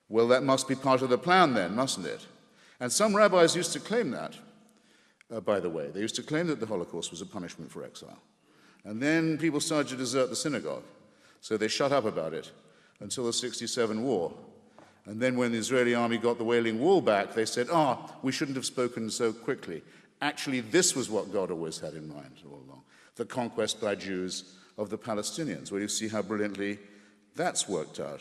Well, that must be part of the plan then, mustn't it? And some rabbis used to claim that, by the way. They used to claim that the Holocaust was a punishment for exile. And then people started to desert the synagogue, so they shut up about it until the '67 war. And then when the Israeli army got the Wailing Wall back, they said, we shouldn't have spoken so quickly. Actually, this was what God always had in mind all along, the conquest by Jews of the Palestinians, where you see how brilliantly that's worked out.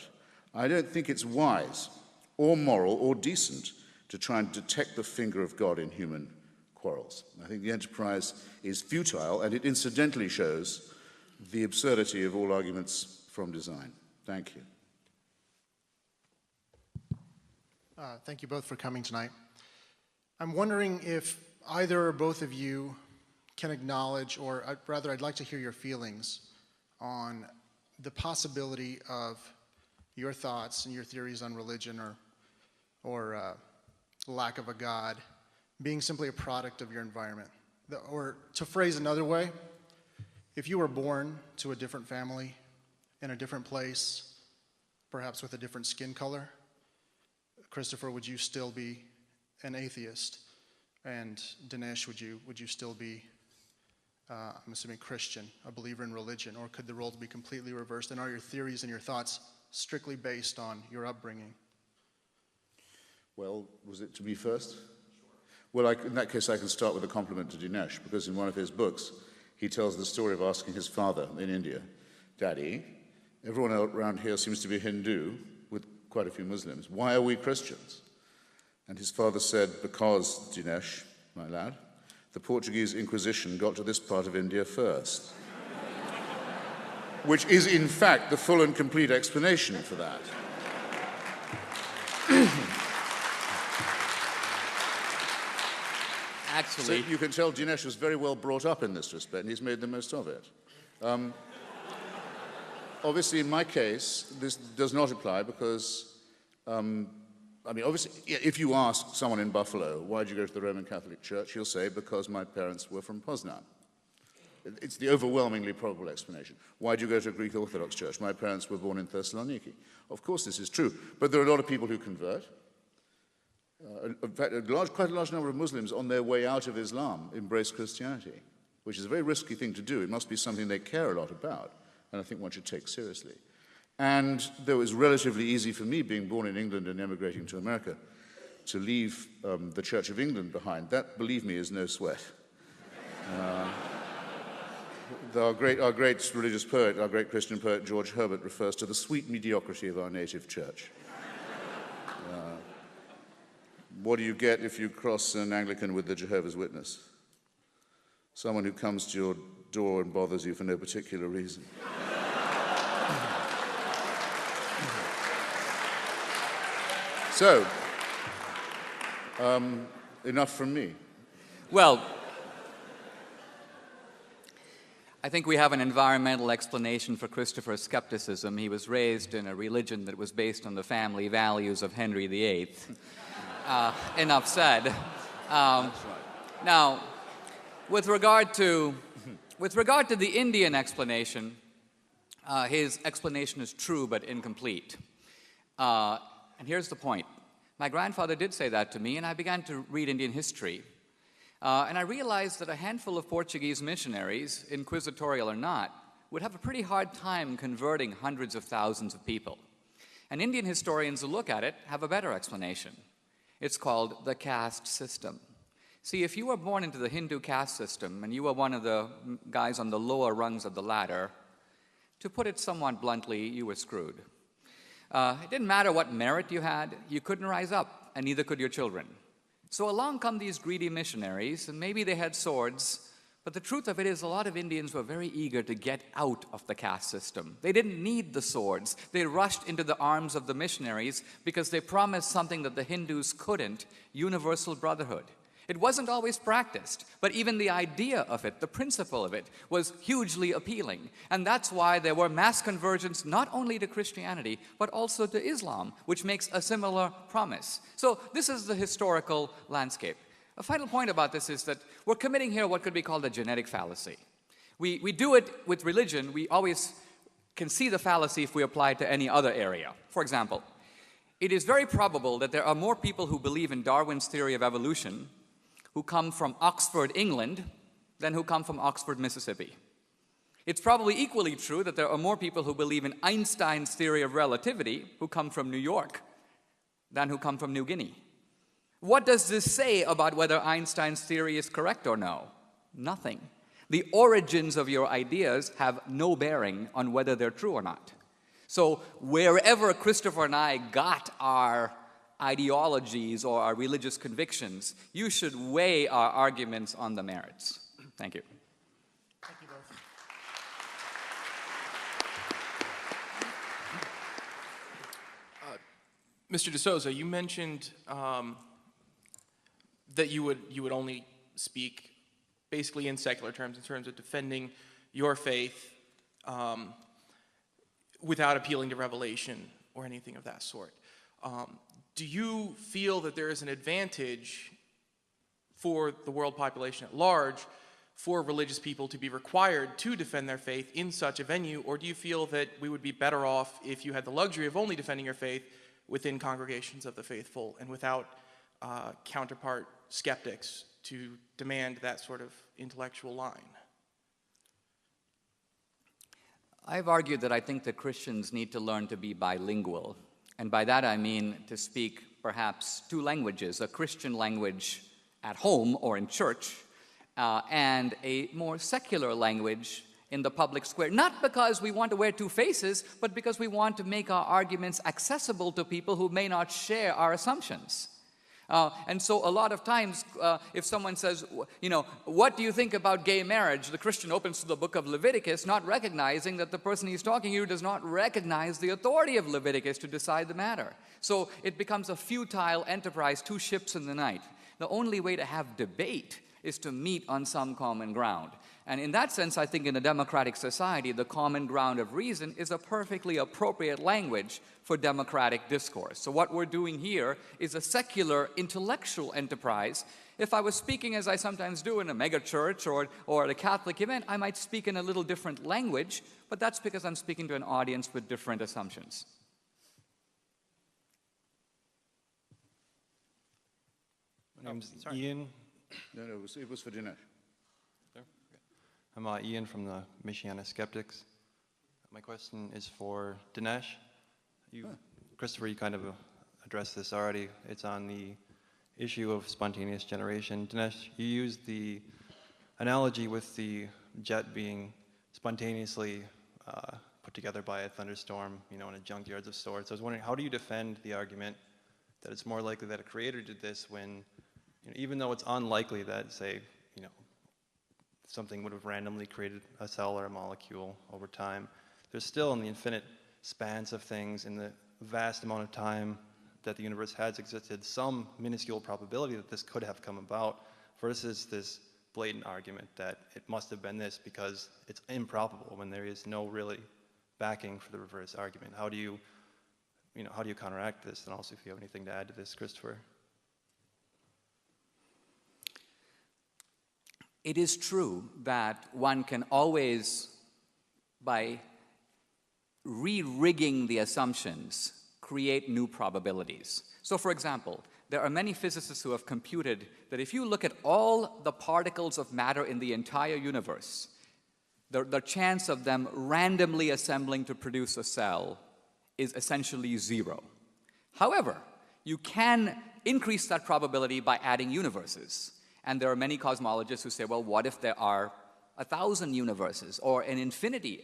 I don't think it's wise or moral or decent to try and detect the finger of God in human quarrels. I think the enterprise is futile, and it incidentally shows the absurdity of all arguments from design. Thank you. Thank you both for coming tonight. I'm wondering if either or both of you can acknowledge, or rather I'd like to hear your feelings on the possibility of your thoughts and your theories on religion or lack of a God being simply a product of your environment. Or to phrase another way, if you were born to a different family in a different place, perhaps with a different skin color, Christopher, would you still be an atheist? And Dinesh, would you still be, I'm assuming, Christian, a believer in religion? Or could the roles be completely reversed? And are your theories and your thoughts strictly based on your upbringing? Well, was it to me first? Sure. Well, in that case, I can start with a compliment to Dinesh, because in one of his books, he tells the story of asking his father in India, Daddy, everyone around here seems to be Hindu, with quite a few Muslims. Why are we Christians? And his father said, because, Dinesh, my lad, the Portuguese Inquisition got to this part of India first. Which is, in fact, the full and complete explanation for that. Actually, so you can tell Dinesh was very well brought up in this respect, and he's made the most of it. Obviously, in my case, this does not apply because, obviously, if you ask someone in Buffalo, why did you go to the Roman Catholic Church, he'll say, because my parents were from Poznan. it's the overwhelmingly probable explanation. Why do you go to a Greek Orthodox church? My parents were born in Thessaloniki. Of course this is true, but there are a lot of people who convert. In fact, quite a large number of Muslims on their way out of Islam embrace Christianity, which is a very risky thing to do. It must be something they care a lot about, and I think one should take seriously. And though it was relatively easy for me, being born in England and emigrating to America, to leave the Church of England behind, that, believe me, is no sweat. Our great religious poet, our great Christian poet, George Herbert, refers to the sweet mediocrity of our native church. What do you get if you cross an Anglican with the Jehovah's Witness? Someone who comes to your door and bothers you for no particular reason. So, enough from me. Well, I think we have an environmental explanation for Christopher's skepticism. He was raised in a religion that was based on the family values of Henry VIII. Enough said. Now, with regard to the Indian explanation, his explanation is true but incomplete. And here's the point. My grandfather did say that to me, and I began to read Indian history. And I realized that a handful of Portuguese missionaries, inquisitorial or not, would have a pretty hard time converting hundreds of thousands of people. And Indian historians who look at it have a better explanation. It's called the caste system. See, if you were born into the Hindu caste system and you were one of the guys on the lower rungs of the ladder, to put it somewhat bluntly, you were screwed. It didn't matter what merit you had, you couldn't rise up, and neither could your children. So along come these greedy missionaries, and maybe they had swords, but the truth of it is a lot of Indians were very eager to get out of the caste system. They didn't need the swords. They rushed into the arms of the missionaries because they promised something that the Hindus couldn't, universal brotherhood. It wasn't always practiced, but even the idea of it, the principle of it, was hugely appealing. And that's why there were mass conversions not only to Christianity, but also to Islam, which makes a similar promise. So this is the historical landscape. A final point about this is that we're committing here what could be called a genetic fallacy. We do it with religion. We always can see the fallacy if we apply it to any other area. For example, it is very probable that there are more people who believe in Darwin's theory of evolution who come from Oxford, England, than who come from Oxford, Mississippi. It's probably equally true that there are more people who believe in Einstein's theory of relativity who come from New York than who come from New Guinea. What does this say about whether Einstein's theory is correct or no? Nothing. The origins of your ideas have no bearing on whether they're true or not. So wherever Christopher and I got our ideologies or our religious convictions, you should weigh our arguments on the merits. Thank you. Thank you both. Mr. D'Souza, you mentioned that you would only speak basically in secular terms, in terms of defending your faith without appealing to revelation or anything of that sort. Do you feel that there is an advantage for the world population at large for religious people to be required to defend their faith in such a venue, or do you feel that we would be better off if you had the luxury of only defending your faith within congregations of the faithful and without counterpart skeptics to demand that sort of intellectual line? I've argued that I think that Christians need to learn to be bilingual. And by that I mean to speak perhaps two languages, a Christian language at home or in church, and a more secular language in the public square. Not because we want to wear two faces, but because we want to make our arguments accessible to people who may not share our assumptions. And so a lot of times, if someone says, you know, what do you think about gay marriage? The Christian opens to the book of Leviticus, not recognizing that the person he's talking to does not recognize the authority of Leviticus to decide the matter. So it becomes a futile enterprise, two ships in the night. The only way to have debate is to meet on some common ground. And in that sense, I think in a democratic society, the common ground of reason is a perfectly appropriate language for democratic discourse. So what we're doing here is a secular intellectual enterprise. If I was speaking, as I sometimes do, in a megachurch or at a Catholic event, I might speak in a little different language, but that's because I'm speaking to an audience with different assumptions. My name's Ian. No, it was for Dinesh. I'm Ian from the Michiana Skeptics. My question is for Dinesh. Christopher, you kind of addressed this already. It's on the issue of spontaneous generation. Dinesh, you used the analogy with the jet being spontaneously put together by a thunderstorm, in a junkyard of sorts. I was wondering, how do you defend the argument that it's more likely that a creator did this when, even though it's unlikely that, say, something would have randomly created a cell or a molecule over time, there's still, in the infinite spans of things, in the vast amount of time that the universe has existed, some minuscule probability that this could have come about, versus this blatant argument that it must have been this because it's improbable when there is no really backing for the reverse argument. How do you counteract this? And also, if you have anything to add to this, Christopher. It is true that one can always, by re-rigging the assumptions, create new probabilities. So, for example, there are many physicists who have computed that if you look at all the particles of matter in the entire universe, the chance of them randomly assembling to produce a cell is essentially zero. However, you can increase that probability by adding universes. And there are many cosmologists who say, well, what if there are 1,000 universes or an infinity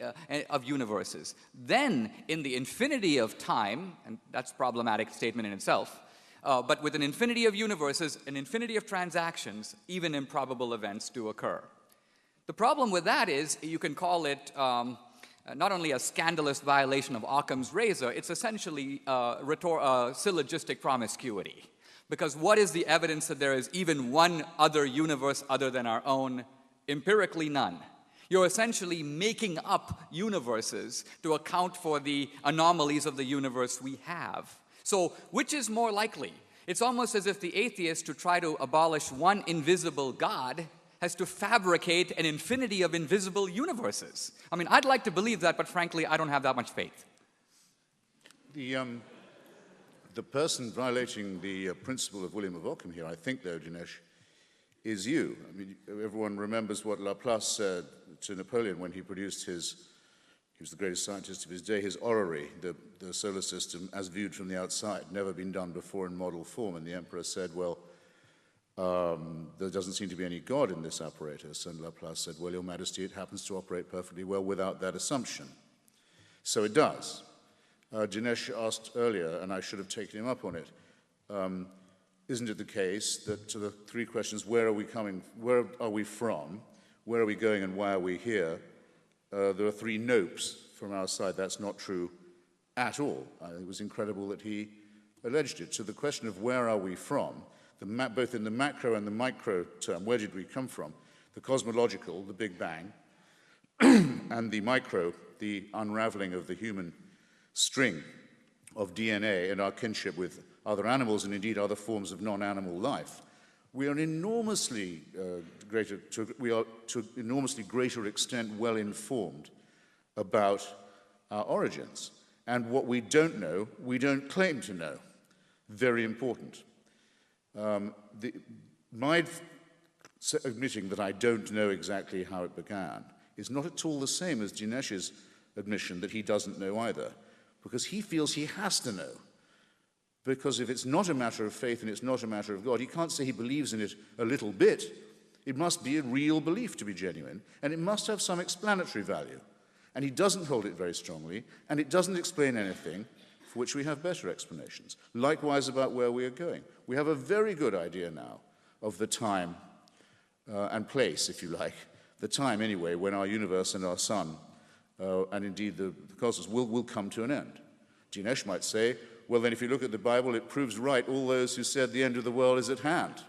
of universes? Then, in the infinity of time, and that's a problematic statement in itself, but with an infinity of universes, an infinity of transactions, even improbable events do occur. The problem with that is you can call it not only a scandalous violation of Occam's razor, it's essentially syllogistic promiscuity. Because what is the evidence that there is even one other universe other than our own? Empirically, none. You're essentially making up universes to account for the anomalies of the universe we have. So, which is more likely? It's almost as if the atheist, to try to abolish one invisible God, has to fabricate an infinity of invisible universes. I mean, I'd like to believe that, but frankly, I don't have that much faith. The person violating the principle of William of Ockham here, I think, though, Dinesh, is you. I mean, everyone remembers what Laplace said to Napoleon when he produced he was the greatest scientist of his day, his orrery, the solar system as viewed from the outside, never been done before in model form. And the emperor said, well, there doesn't seem to be any God in this apparatus. And Laplace said, well, Your Majesty, it happens to operate perfectly well without that assumption. So it does. Dinesh asked earlier, and I should have taken him up on it, isn't it the case that to the three questions, where are we coming, where are we from, where are we going, and why are we here, there are three nopes from our side. That's not true at all. It was incredible that he alleged it. So the question of where are we from, both in the macro and the micro term, where did we come from, the cosmological, the Big Bang, and the micro, the unraveling of the human string of DNA and our kinship with other animals and indeed other forms of non-animal life, we are enormously to an enormously greater extent well informed about our origins. And what we don't know, we don't claim to know. Very important. My admitting that I don't know exactly how it began is not at all the same as Dinesh's admission that he doesn't know either, because he feels he has to know. Because if it's not a matter of faith and it's not a matter of God, he can't say he believes in it a little bit. It must be a real belief to be genuine, and it must have some explanatory value. And he doesn't hold it very strongly, and it doesn't explain anything for which we have better explanations. Likewise about where we are going. We have a very good idea now of the time and place, if you like, the time anyway, when our universe and our sun, and indeed the cosmos, will come to an end. Dinesh might say, well, then if you look at the Bible, it proves right all those who said the end of the world is at hand.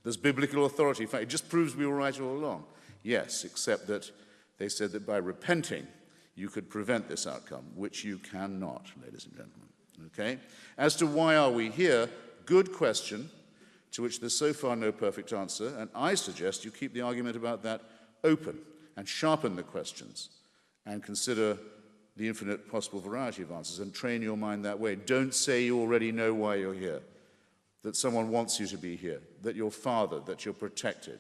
There's biblical authority. In fact, it just proves we were right all along. Yes, except that they said that by repenting, you could prevent this outcome, which you cannot, ladies and gentlemen. Okay? As to why are we here, good question, to which there's so far no perfect answer, and I suggest you keep the argument about that open and sharpen the questions and consider the infinite possible variety of answers and train your mind that way. Don't say you already know why you're here, that someone wants you to be here, that you're fathered, that you're protected,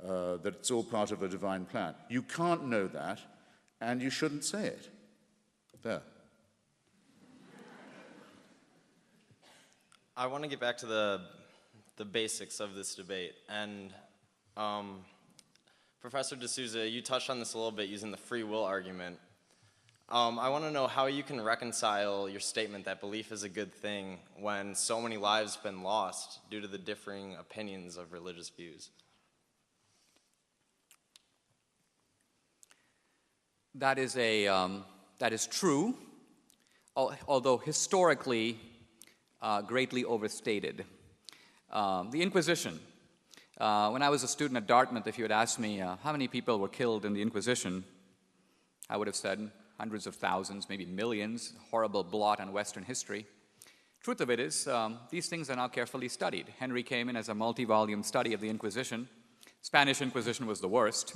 that it's all part of a divine plan. You can't know that, and you shouldn't say it. There. I want to get back to the basics of this debate. And Professor D'Souza, you touched on this a little bit using the free will argument. I want to know how you can reconcile your statement that belief is a good thing when so many lives have been lost due to the differing opinions of religious views. That is true, although historically greatly overstated. The Inquisition. When I was a student at Dartmouth, if you had asked me how many people were killed in the Inquisition, I would have said hundreds of thousands, maybe millions, horrible blot on Western history. Truth of it is, these things are now carefully studied. Henry came in as a multi-volume study of the Inquisition. Spanish Inquisition was the worst.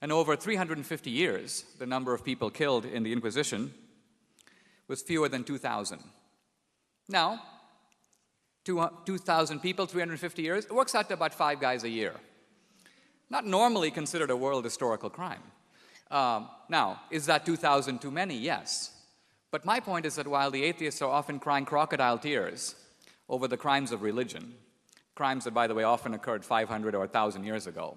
And over 350 years, the number of people killed in the Inquisition was fewer than 2,000. Now, 2,000 people, 350 years, it works out to about 5 guys a year. Not normally considered a world historical crime. Now, is that 2,000 too many? Yes. But my point is that while the atheists are often crying crocodile tears over the crimes of religion, crimes that, by the way, often occurred 500 or 1,000 years ago,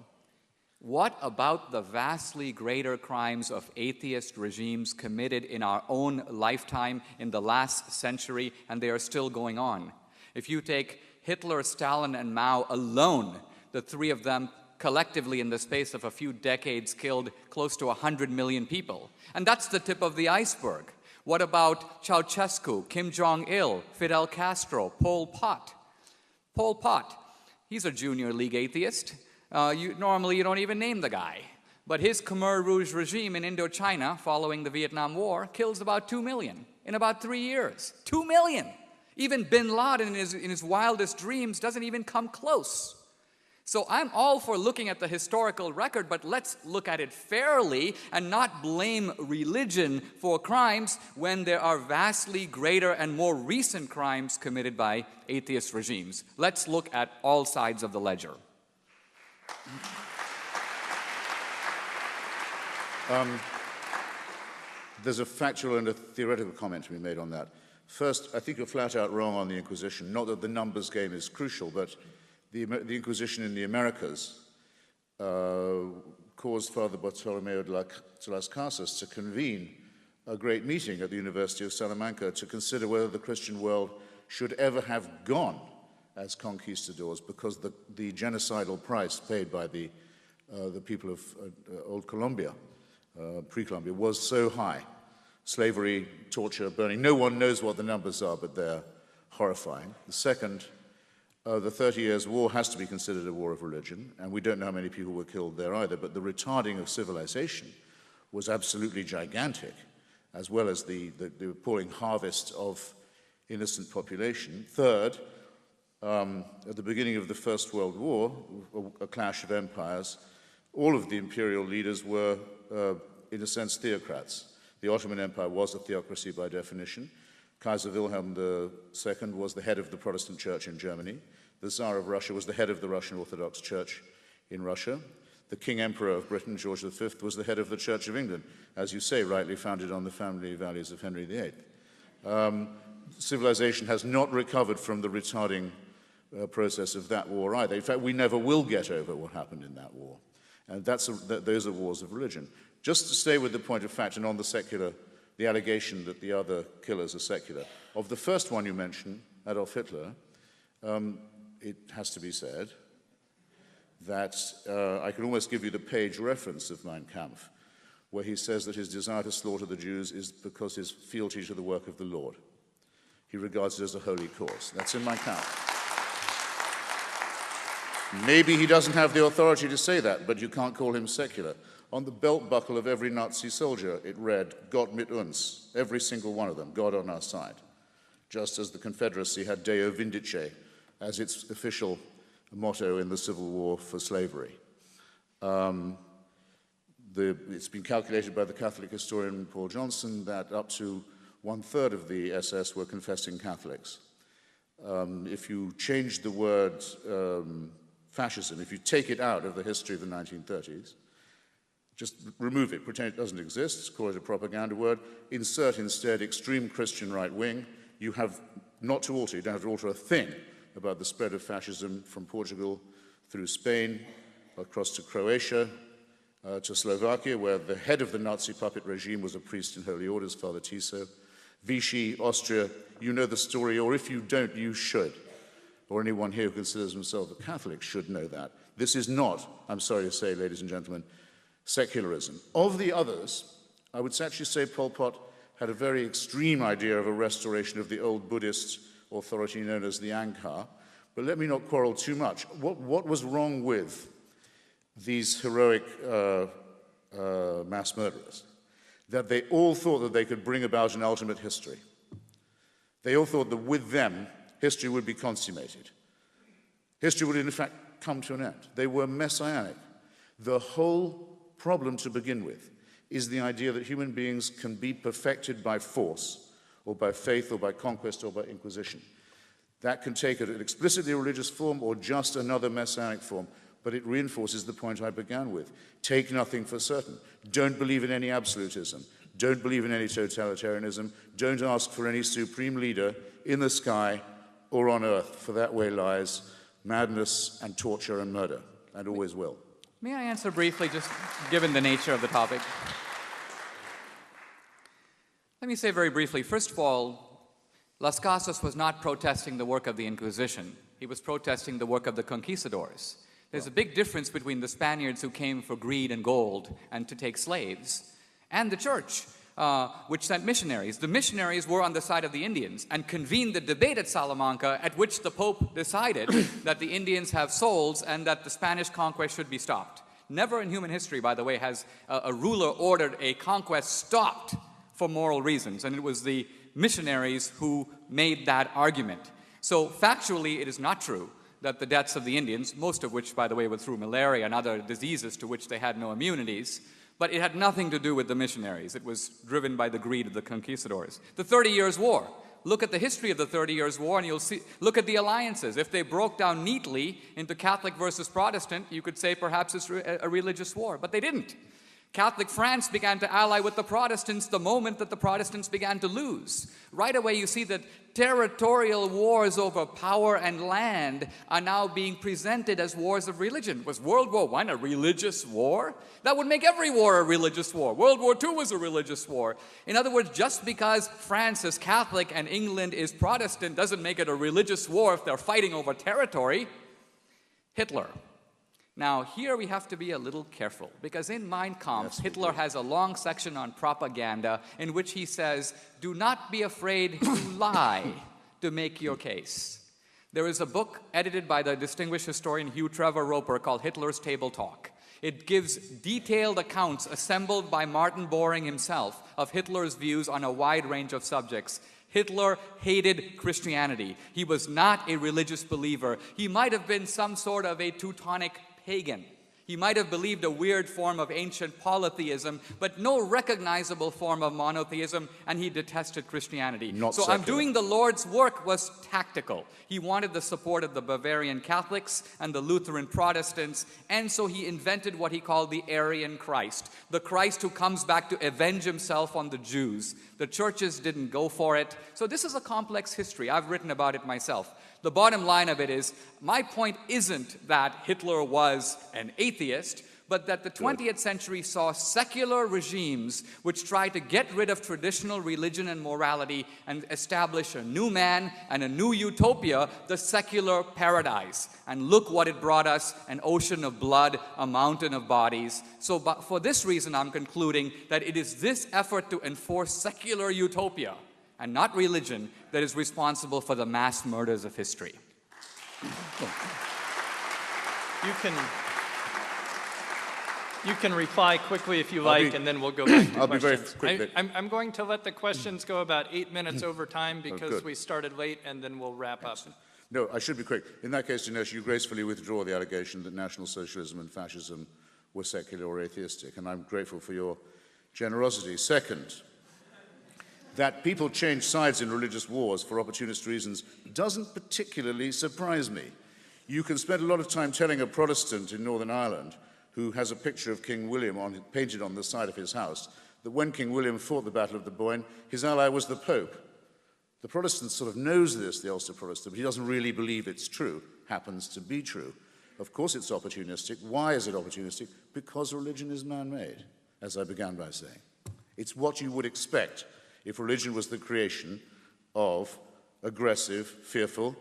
what about the vastly greater crimes of atheist regimes committed in our own lifetime in the last century, and they are still going on? If you take Hitler, Stalin, and Mao alone, the three of them collectively in the space of a few decades killed close to 100 million people. And that's the tip of the iceberg. What about Ceausescu, Kim Jong-il, Fidel Castro, Pol Pot? Pol Pot, he's a junior league atheist. Normally you don't even name the guy. But his Khmer Rouge regime in Indochina, following the Vietnam War, kills about 2 million in about 3 years. 2 million! Even bin Laden in his wildest dreams doesn't even come close. So I'm all for looking at the historical record, but let's look at it fairly and not blame religion for crimes when there are vastly greater and more recent crimes committed by atheist regimes. Let's look at all sides of the ledger. There's a factual and a theoretical comment to be made on that. First, I think you're flat out wrong on the Inquisition. Not that the numbers game is crucial, but the Inquisition in the Americas caused Father Bartolomeo de las Casas to convene a great meeting at the University of Salamanca to consider whether the Christian world should ever have gone as conquistadors, because the genocidal price paid by the people of old Colombia, pre-Colombia, was so high. Slavery, torture, burning. No one knows what the numbers are, but they're horrifying. The second, the 30 Years' War has to be considered a war of religion, and we don't know how many people were killed there either, but the retarding of civilization was absolutely gigantic, as well as the appalling harvest of innocent population. Third, at the beginning of the First World War, a clash of empires, all of the imperial leaders were, in a sense, theocrats. The Ottoman Empire was a theocracy by definition. Kaiser Wilhelm II was the head of the Protestant Church in Germany. The Tsar of Russia was the head of the Russian Orthodox Church in Russia. The King Emperor of Britain, George V, was the head of the Church of England, as you say, rightly founded on the family values of Henry VIII. Civilization has not recovered from the retarding process of that war either. In fact, we never will get over what happened in that war. And those are wars of religion. Just to stay with the point of fact and on the secular, the allegation that the other killers are secular. Of the first one you mentioned, Adolf Hitler, it has to be said that I can almost give you the page reference of Mein Kampf, where he says that his desire to slaughter the Jews is because his fealty to the work of the Lord. He regards it as a holy cause. That's in Mein Kampf. Maybe he doesn't have the authority to say that, but you can't call him secular. On the belt buckle of every Nazi soldier, it read, Gott mit uns, every single one of them, God on our side. Just as the Confederacy had Deo Vindice as its official motto in the Civil War for slavery. It's been calculated by the Catholic historian Paul Johnson that up to 1/3 of the SS were confessing Catholics. If you change the word fascism, if you take it out of the history of the 1930s, just remove it, pretend it doesn't exist, call it a propaganda word, insert instead extreme Christian right wing, you have not to alter, you don't have to alter a thing about the spread of fascism from Portugal through Spain, across to Croatia, to Slovakia, where the head of the Nazi puppet regime was a priest in holy orders, Father Tiso. Vichy, Austria, you know the story, or if you don't, you should. Or anyone here who considers himself a Catholic should know that. This is not, I'm sorry to say, ladies and gentlemen, secularism. Of the others, I would actually say Pol Pot had a very extreme idea of a restoration of the old Buddhist authority known as the Angkar. But let me not quarrel too much. What was wrong with these heroic mass murderers? That they all thought that they could bring about an ultimate history. They all thought that with them, history would be consummated. History would, in fact, come to an end. They were messianic. The whole problem to begin with is the idea that human beings can be perfected by force, or by faith, or by conquest, or by inquisition. That can take an explicitly religious form or just another messianic form, but it reinforces the point I began with. Take nothing for certain. Don't believe in any absolutism. Don't believe in any totalitarianism. Don't ask for any supreme leader in the sky or on earth, for that way lies madness and torture and murder, and always will. May I answer briefly, just given the nature of the topic? Let me say very briefly, first of all, Las Casas was not protesting the work of the Inquisition. He was protesting the work of the conquistadors. There's a big difference between the Spaniards who came for greed and gold and to take slaves, and the church, which sent missionaries. The missionaries were on the side of the Indians and convened the debate at Salamanca, at which the Pope decided that the Indians have souls and that the Spanish conquest should be stopped. Never in human history, by the way, has a ruler ordered a conquest stopped for moral reasons, and it was the missionaries who made that argument. So factually, it is not true that the deaths of the Indians, most of which, by the way, were through malaria and other diseases to which they had no immunities, but it had nothing to do with the missionaries. It was driven by the greed of the conquistadors. The 30 Years' War. Look at the history of the 30 Years' War and you'll see, look at the alliances. If they broke down neatly into Catholic versus Protestant, you could say perhaps it's a religious war, but they didn't. Catholic France began to ally with the Protestants the moment that the Protestants began to lose. Right away you see that territorial wars over power and land are now being presented as wars of religion. Was World War I a religious war? That would make every war a religious war. World War II was a religious war. In other words, just because France is Catholic and England is Protestant doesn't make it a religious war if they're fighting over territory. Hitler. Now, here we have to be a little careful, because in Mein Kampf, Hitler has a long section on propaganda in which he says, do not be afraid to lie to make your case. There is a book edited by the distinguished historian Hugh Trevor Roper called Hitler's Table Talk. It gives detailed accounts assembled by Martin Boring himself of Hitler's views on a wide range of subjects. Hitler hated Christianity. He was not a religious believer. He might have been some sort of a Teutonic pagan. He might have believed a weird form of ancient polytheism, but no recognizable form of monotheism, and he detested Christianity. So I'm doing the Lord's work was tactical. He wanted the support of the Bavarian Catholics and the Lutheran Protestants, and so he invented what he called the Aryan Christ, the Christ who comes back to avenge himself on the Jews. The churches didn't go for it. So this is a complex history. I've written about it myself. The bottom line of it is, my point isn't that Hitler was an atheist, but that the 20th century saw secular regimes which tried to get rid of traditional religion and morality and establish a new man and a new utopia, the secular paradise. And look what it brought us, an ocean of blood, a mountain of bodies. So for this reason, I'm concluding that it is this effort to enforce secular utopia and not religion that is responsible for the mass murders of history. You can reply quickly if you like, and then we'll go back to I'll be very questions. quick. I'm going to let the questions go about 8 minutes over time because good. we started late, and then we'll wrap up. No, I should be quick. In that case, Dinesh, you gracefully withdraw the allegation that National Socialism and Fascism were secular or atheistic, and I'm grateful for your generosity. Second, that people change sides in religious wars for opportunist reasons doesn't particularly surprise me. You can spend a lot of time telling a Protestant in Northern Ireland who has a picture of King William painted on the side of his house that when King William fought the Battle of the Boyne, his ally was the Pope. The Protestant sort of knows this, the Ulster Protestant, but he doesn't really believe it's true, happens to be true. Of course it's opportunistic. Why is it opportunistic? Because religion is man-made, as I began by saying. It's what you would expect if religion was the creation of aggressive, fearful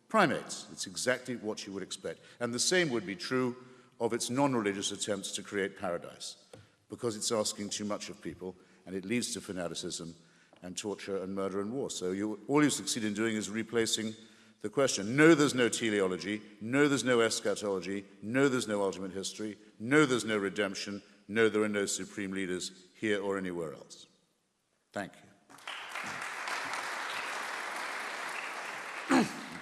primates. It's exactly what you would expect. And the same would be true of its non-religious attempts to create paradise, because it's asking too much of people, and it leads to fanaticism and torture and murder and war. So all you succeed in doing is replacing the question. No, there's no teleology. No, there's no eschatology. No, there's no ultimate history. No, there's no redemption. No, there are no supreme leaders here or anywhere else. Thank you.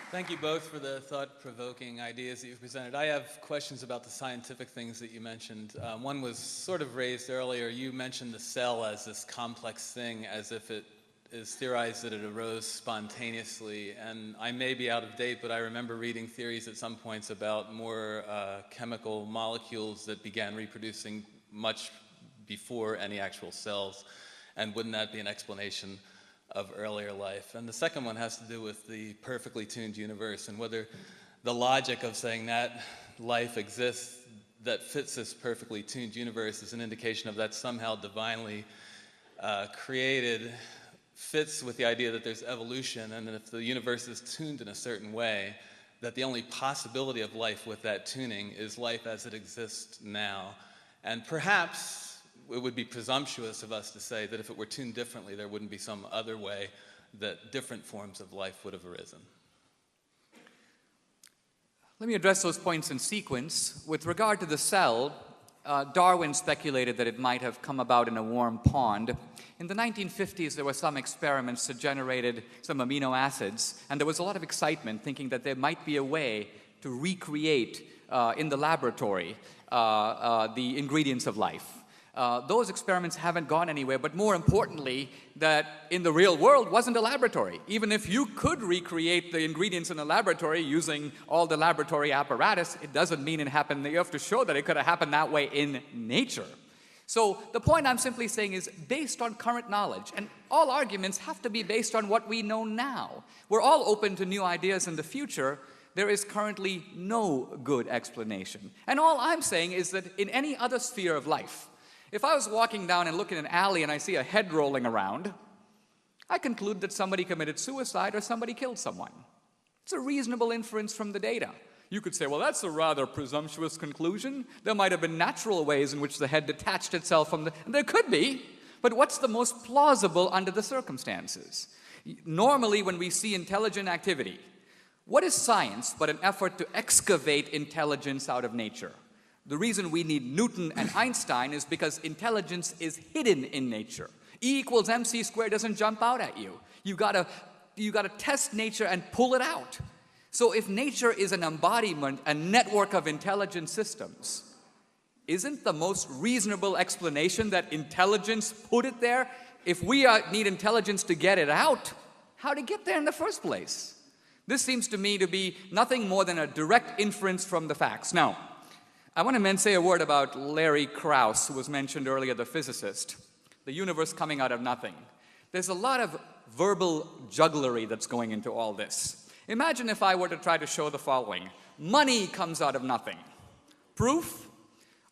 Thank you both for the thought-provoking ideas that you've presented. I have questions about the scientific things that you mentioned. One was sort of raised earlier. You mentioned the cell as this complex thing, as if it is theorized that it arose spontaneously. And I may be out of date, but I remember reading theories at some points about more chemical molecules that began reproducing much before any actual cells. And wouldn't that be an explanation of earlier life? And the second one has to do with the perfectly tuned universe and whether the logic of saying that life exists that fits this perfectly tuned universe is an indication of that somehow divinely created fits with the idea that there's evolution, and that if the universe is tuned in a certain way, that the only possibility of life with that tuning is life as it exists now. And perhaps it would be presumptuous of us to say that if it were tuned differently, there wouldn't be some other way that different forms of life would have arisen. Let me address those points in sequence. With regard to the cell, Darwin speculated that it might have come about in a warm pond. In the 1950s, there were some experiments that generated some amino acids, and there was a lot of excitement thinking that there might be a way to recreate in the laboratory the ingredients of life. Those experiments haven't gone anywhere, but more importantly, that in the real world wasn't a laboratory. Even if you could recreate the ingredients in a laboratory using all the laboratory apparatus, it doesn't mean it happened. You have to show that it could have happened that way in nature. So the point I'm simply saying is based on current knowledge, and all arguments have to be based on what we know now. We're all open to new ideas in the future. There is currently no good explanation. And all I'm saying is that in any other sphere of life, if I was walking down and looking in an alley and I see a head rolling around, I conclude that somebody committed suicide or somebody killed someone. It's a reasonable inference from the data. You could say, well, that's a rather presumptuous conclusion. There might have been natural ways in which the head detached itself from the... And there could be, but what's the most plausible under the circumstances? Normally, when we see intelligent activity, what is science but an effort to excavate intelligence out of nature? The reason we need Newton and Einstein is because intelligence is hidden in nature. E equals mc squared doesn't jump out at you. You gotta test nature and pull it out. So if nature is an embodiment, a network of intelligent systems, isn't the most reasonable explanation that intelligence put it there? If we need intelligence to get it out, how to get there in the first place? This seems to me to be nothing more than a direct inference from the facts. Now, I want to say a word about Larry Krauss, who was mentioned earlier, the physicist. The universe coming out of nothing. There's a lot of verbal jugglery that's going into all this. Imagine if I were to try to show the following. Money comes out of nothing. Proof?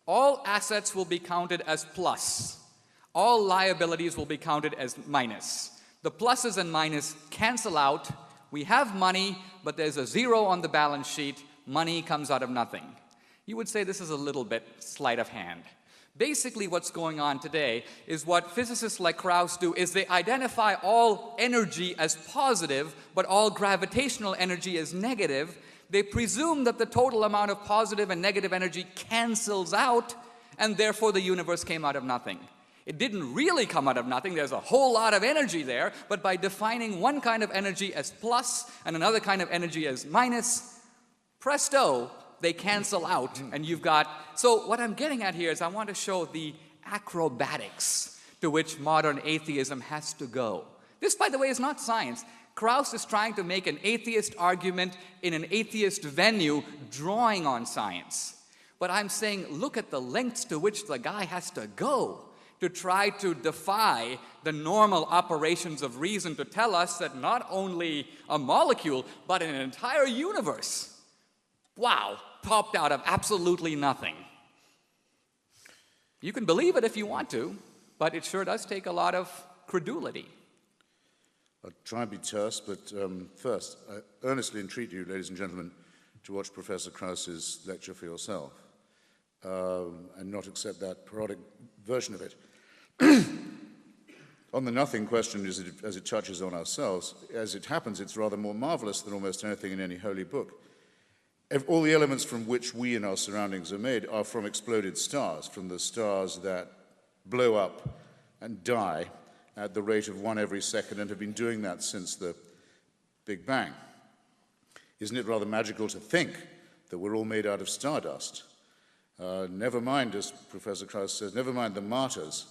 All assets will be counted as plus. All liabilities will be counted as minus. The pluses and minuses cancel out. We have money, but there's a zero on the balance sheet. Money comes out of nothing. You would say this is a little bit sleight of hand. Basically, what's going on today is what physicists like Krauss do is they identify all energy as positive, but all gravitational energy as negative, They presume that the total amount of positive and negative energy cancels out, and therefore the universe came out of nothing. It didn't really come out of nothing. There's a whole lot of energy there, but by defining one kind of energy as plus and another kind of energy as minus, presto, they cancel out, and you've got... So what I'm getting at here is I want to show the acrobatics to which modern atheism has to go. This, by the way, is not science. Krauss is trying to make an atheist argument in an atheist venue, drawing on science. But I'm saying, look at the lengths to which the guy has to go to try to defy the normal operations of reason to tell us that not only a molecule, but an entire universe, wow, popped out of absolutely nothing. You can believe it if you want to, but it sure does take a lot of credulity. I'll try and be terse, but first, I earnestly entreat you, ladies and gentlemen, to watch Professor Krauss's lecture for yourself and not accept that parodic version of it. On the nothing question, as it touches on ourselves, as it happens, it's rather more marvelous than almost anything in any holy book. All the elements from which we and our surroundings are made are from exploded stars, from the stars that blow up and die at the rate of 1 every second and have been doing that since the Big Bang. Isn't it rather magical to think that we're all made out of stardust? Never mind, as Professor Krauss says, never mind the martyrs.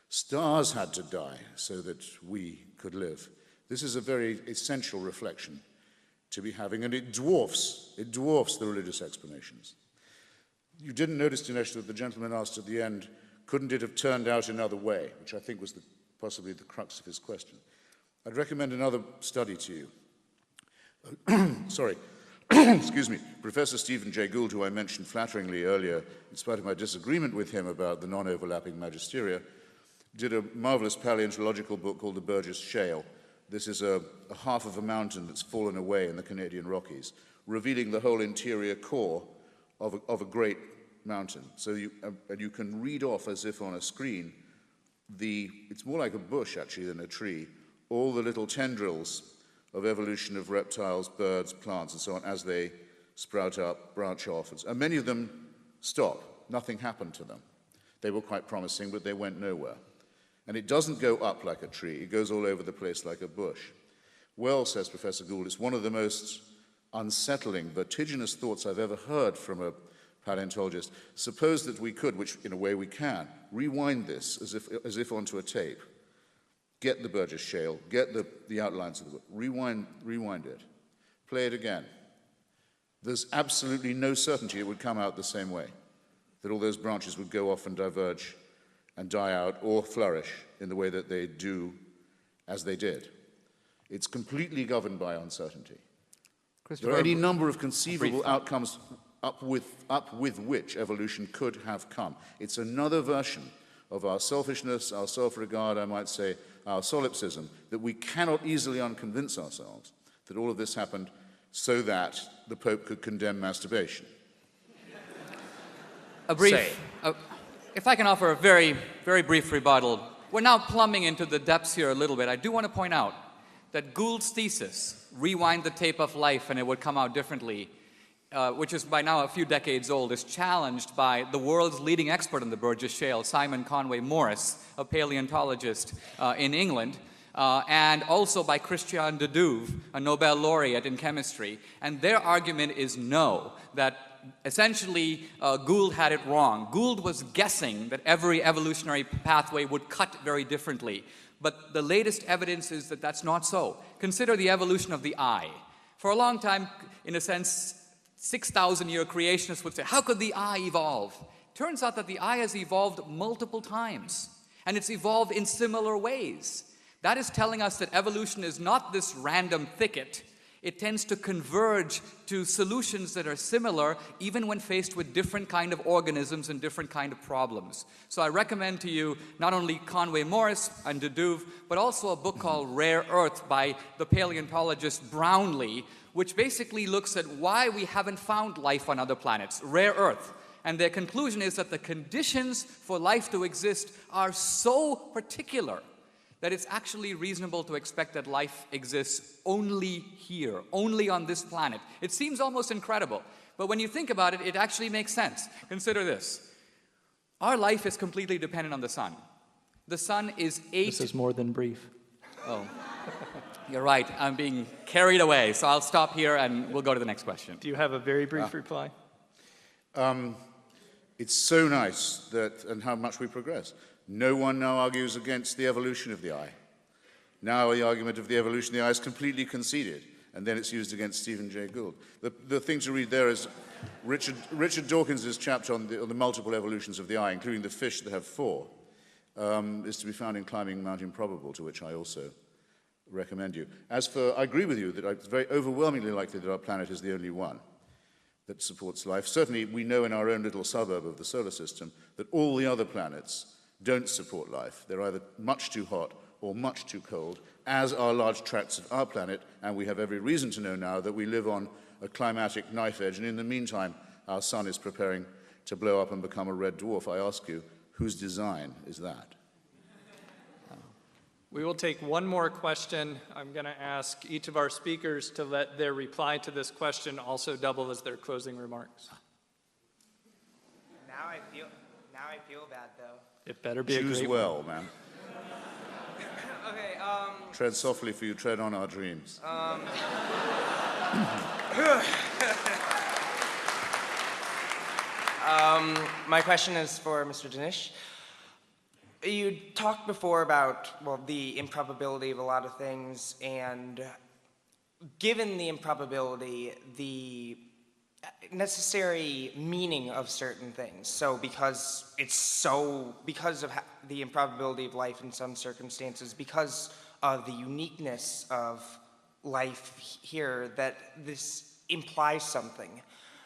Stars had to die so that we could live. This is a very essential reflection to be having, and it dwarfs the religious explanations. You didn't notice, Dinesh, that the gentleman asked at the end, couldn't it have turned out another way, which I think was possibly the crux of his question. I'd recommend another study to you. Sorry. Excuse me. Professor Stephen Jay Gould, who I mentioned flatteringly earlier, in spite of my disagreement with him about the non-overlapping magisteria, did a marvelous paleontological book called The Burgess Shale. This is a half of a mountain that's fallen away in the Canadian Rockies, revealing the whole interior core of a great mountain. So you can read off as if on a screen it's more like a bush actually than a tree, all the little tendrils of evolution of reptiles, birds, plants, and so on as they sprout up, branch off. And many of them stop. Nothing happened to them. They were quite promising, but they went nowhere. And it doesn't go up like a tree. It goes all over the place like a bush. Well, says Professor Gould, it's one of the most unsettling, vertiginous thoughts I've ever heard from a paleontologist. Suppose that we could, which in a way we can, rewind this as if onto a tape. Get the Burgess Shale, get the outlines of the book, rewind it, play it again. There's absolutely no certainty it would come out the same way, that all those branches would go off and diverge and die out or flourish in the way that they do as they did. It's completely governed by uncertainty. There are any number of conceivable outcomes up with which evolution could have come. It's another version of our selfishness, our self-regard, I might say, our solipsism, that we cannot easily unconvince ourselves that all of this happened so that the Pope could condemn masturbation. If I can offer a very, very brief rebuttal. We're now plumbing into the depths here a little bit. I do want to point out that Gould's thesis, rewind the tape of life and it would come out differently, which is by now a few decades old, is challenged by the world's leading expert on the Burgess Shale, Simon Conway Morris, a paleontologist in England, and also by Christian de Duve, a Nobel laureate in chemistry. And their argument is no, that essentially Gould had it wrong. Gould was guessing that every evolutionary pathway would cut very differently. But the latest evidence is that that's not so. Consider the evolution of the eye. For a long time, in a sense, 6,000-year creationists would say, how could the eye evolve? Turns out that the eye has evolved multiple times, and it's evolved in similar ways. That is telling us that evolution is not this random thicket. It tends to converge to solutions that are similar, even when faced with different kind of organisms and different kind of problems. So I recommend to you not only Conway Morris and de Duve, but also a book called Rare Earth by the paleontologist Brownlee, which basically looks at why we haven't found life on other planets. Rare Earth. And their conclusion is that the conditions for life to exist are so particular that it's actually reasonable to expect that life exists only here, only on this planet. It seems almost incredible, but when you think about it, it actually makes sense. Consider this. Our life is completely dependent on the sun. The sun is This is more than brief. Oh, you're right. I'm being carried away, so I'll stop here and we'll go to the next question. Do you have a very brief reply? It's so nice that, and how much we progress. No one now argues against the evolution of the eye. Now the argument of the evolution of the eye is completely conceded, and then it's used against Stephen Jay Gould. The thing to read there is Richard Dawkins' chapter on the multiple evolutions of the eye, including the fish that have four, is to be found in Climbing Mount Improbable, to which I also recommend you. As for, I agree with you that it's very overwhelmingly likely that our planet is the only one that supports life. Certainly, we know in our own little suburb of the solar system that all the other planets don't support life. They're either much too hot or much too cold, as are large tracts of our planet, and we have every reason to know now that we live on a climatic knife edge, and in the meantime, our sun is preparing to blow up and become a red dwarf. I ask you, whose design is that? We will take one more question. I'm going to ask each of our speakers to let their reply to this question also double as their closing remarks. Now I feel bad, though. It better be a great Choose well, man. Okay, Tread softly, for you tread on our dreams. My question is for Mr. Dinesh. You talked before about, well, the improbability of a lot of things, and given the improbability, the necessary meaning of certain things. So because of the improbability of life in some circumstances, because of the uniqueness of life here, that this implies something.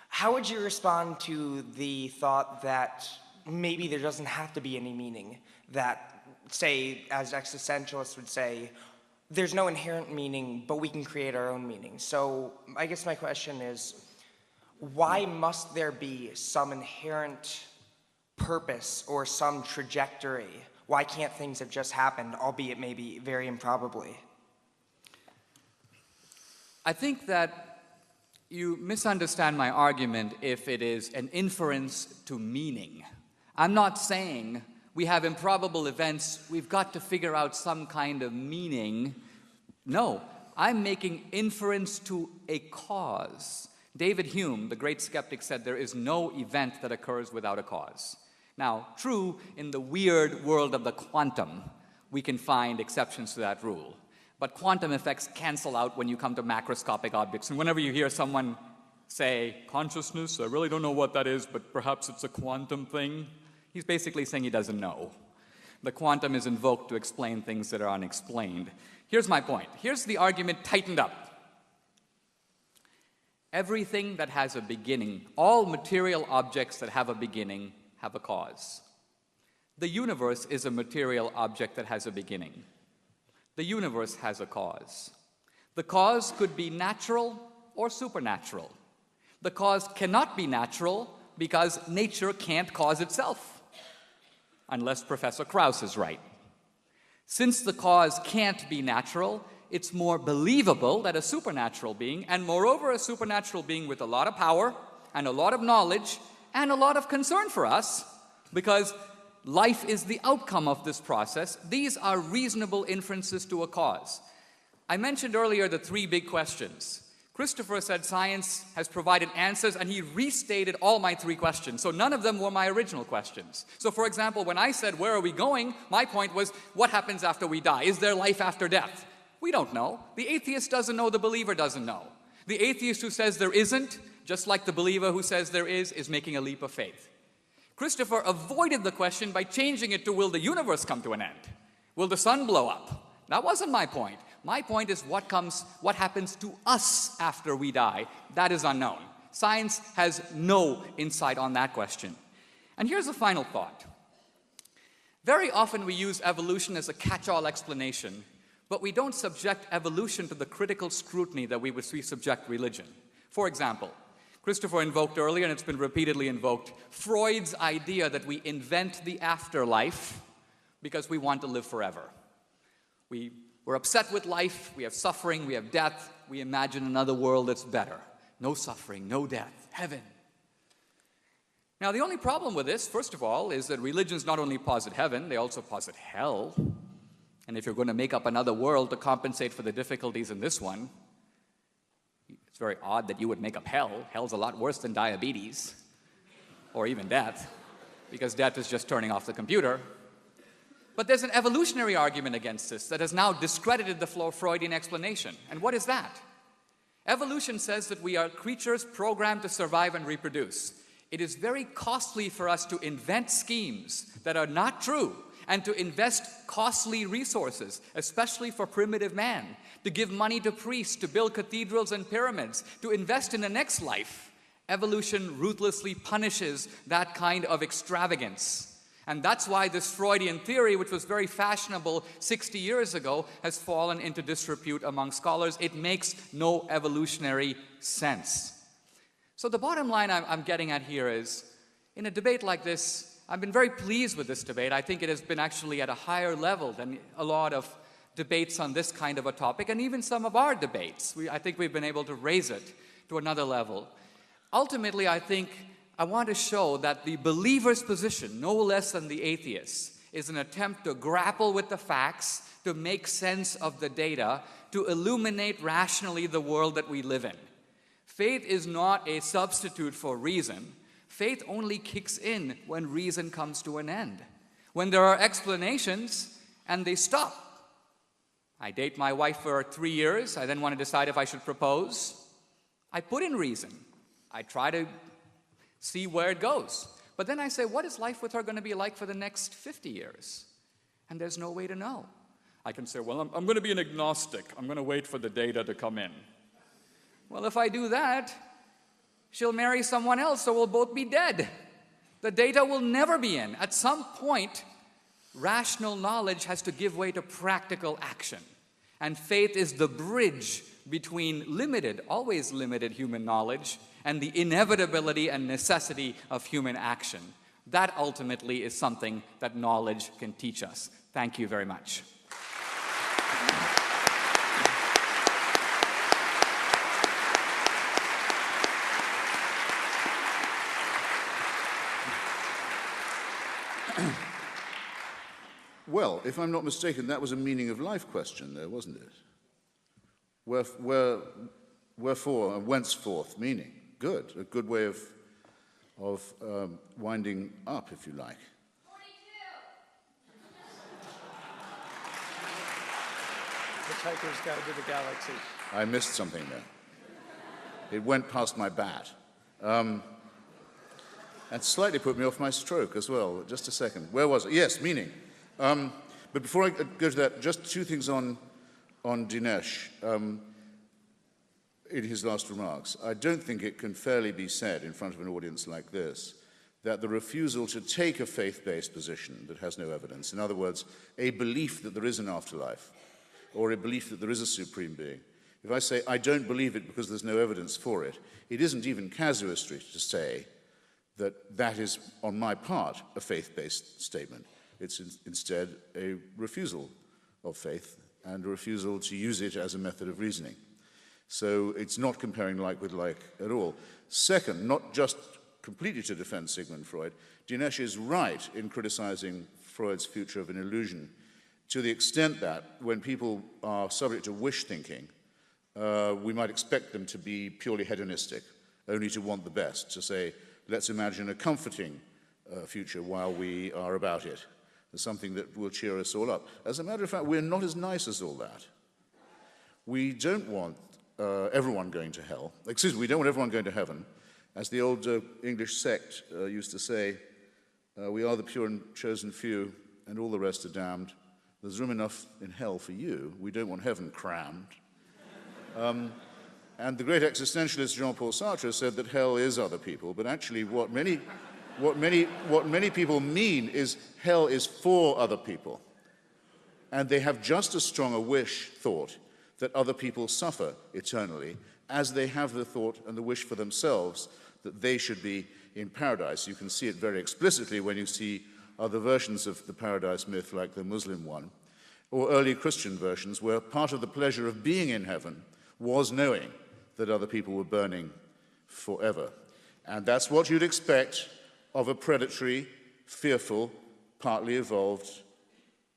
How would you respond to the thought that maybe there doesn't have to be any meaning? That, say, as existentialists would say, there's no inherent meaning, but we can create our own meaning. So I guess my question is, why must there be some inherent purpose or some trajectory? Why can't things have just happened, albeit maybe very improbably? I think that you misunderstand my argument if it is an inference to meaning. I'm not saying we have improbable events, we've got to figure out some kind of meaning. No, I'm making inference to a cause. David Hume, the great skeptic, said there is no event that occurs without a cause. Now, true, in the weird world of the quantum, we can find exceptions to that rule. But quantum effects cancel out when you come to macroscopic objects. And whenever you hear someone say, consciousness, I really don't know what that is, but perhaps it's a quantum thing, he's basically saying he doesn't know. The quantum is invoked to explain things that are unexplained. Here's my point. Here's the argument tightened up. Everything that has a beginning, all material objects that have a beginning, have a cause. The universe is a material object that has a beginning. The universe has a cause. The cause could be natural or supernatural. The cause cannot be natural because nature can't cause itself, unless Professor Krauss is right. Since the cause can't be natural, it's more believable that a supernatural being, and moreover a supernatural being with a lot of power and a lot of knowledge and a lot of concern for us, because life is the outcome of this process, these are reasonable inferences to a cause. I mentioned earlier the three big questions. Christopher said science has provided answers, and he restated all my three questions. So none of them were my original questions. So for example, when I said, where are we going? My point was, what happens after we die? Is there life after death? We don't know. The atheist doesn't know, the believer doesn't know. The atheist who says there isn't, just like the believer who says there is making a leap of faith. Christopher avoided the question by changing it to, will the universe come to an end? Will the sun blow up? That wasn't my point. My point is what happens to us after we die. That is unknown. Science has no insight on that question. And here's a final thought. Very often we use evolution as a catch-all explanation, but we don't subject evolution to the critical scrutiny that we subject religion. For example, Christopher invoked earlier, and it's been repeatedly invoked, Freud's idea that we invent the afterlife because we want to live forever. We're upset with life, we have suffering, we have death, we imagine another world that's better. No suffering, no death, heaven. Now, the only problem with this, first of all, is that religions not only posit heaven, they also posit hell. And if you're going to make up another world to compensate for the difficulties in this one, it's very odd that you would make up hell. Hell's a lot worse than diabetes, or even death, because death is just turning off the computer. But there's an evolutionary argument against this that has now discredited the Freudian explanation. And what is that? Evolution says that we are creatures programmed to survive and reproduce. It is very costly for us to invent schemes that are not true and to invest costly resources, especially for primitive man, to give money to priests, to build cathedrals and pyramids, to invest in the next life. Evolution ruthlessly punishes that kind of extravagance. And that's why this Freudian theory, which was very fashionable 60 years ago, has fallen into disrepute among scholars. It makes no evolutionary sense. So the bottom line I'm getting at here is, in a debate like this, I've been very pleased with this debate. I think it has been actually at a higher level than a lot of debates on this kind of a topic, and even some of our debates. I think we've been able to raise it to another level. Ultimately, I want to show that the believer's position, no less than the atheist's, is an attempt to grapple with the facts, to make sense of the data, to illuminate rationally the world that we live in. Faith is not a substitute for reason. Faith only kicks in when reason comes to an end. When there are explanations and they stop. I date my wife for 3 years. I then want to decide if I should propose. I put in reason. I try to see where it goes. But then I say, what is life with her going to be like for the next 50 years? And there's no way to know. I can say, well, I'm going to be an agnostic. I'm going to wait for the data to come in. Well, if I do that, she'll marry someone else, so we'll both be dead. The data will never be in. At some point, rational knowledge has to give way to practical action. And faith is the bridge between limited, always limited human knowledge and the inevitability and necessity of human action. That ultimately is something that knowledge can teach us. Thank you very much. Well, if I'm not mistaken, that was a meaning of life question there, wasn't it? Wherefore and whenceforth meaning. Good. A good way of winding up, if you like. 42. Hitchhiker's Guide to the Galaxy. I missed something there. It went past my bat. And slightly put me off my stroke as well. Just a second. Where was it? Yes, meaning. But before I go to that, just two things on Dinesh in his last remarks. I don't think it can fairly be said in front of an audience like this that the refusal to take a faith-based position that has no evidence, in other words, a belief that there is an afterlife, or a belief that there is a supreme being, if I say I don't believe it because there's no evidence for it, it isn't even casuistry to say that that is, on my part, a faith-based statement. It's instead a refusal of faith and a refusal to use it as a method of reasoning. So it's not comparing like with like at all. Second, not just completely to defend Sigmund Freud, Dinesh is right in criticizing Freud's future of an illusion to the extent that when people are subject to wish thinking, we might expect them to be purely hedonistic, only to want the best, to say, let's imagine a comforting future while we are about it. There's something that will cheer us all up. As a matter of fact, we're not as nice as all that. We don't want everyone going to hell. Excuse me, we don't want everyone going to heaven. As the old English sect used to say, we are the pure and chosen few, and all the rest are damned. There's room enough in hell for you. We don't want heaven crammed. And the great existentialist Jean-Paul Sartre said that hell is other people, but actually what many people mean is hell is for other people. And they have just as strong a wish thought that other people suffer eternally as they have the thought and the wish for themselves that they should be in paradise. You can see it very explicitly when you see other versions of the paradise myth, like the Muslim one. or early Christian versions where part of the pleasure of being in heaven was knowing that other people were burning forever. And that's what you'd expect of a predatory, fearful, partly evolved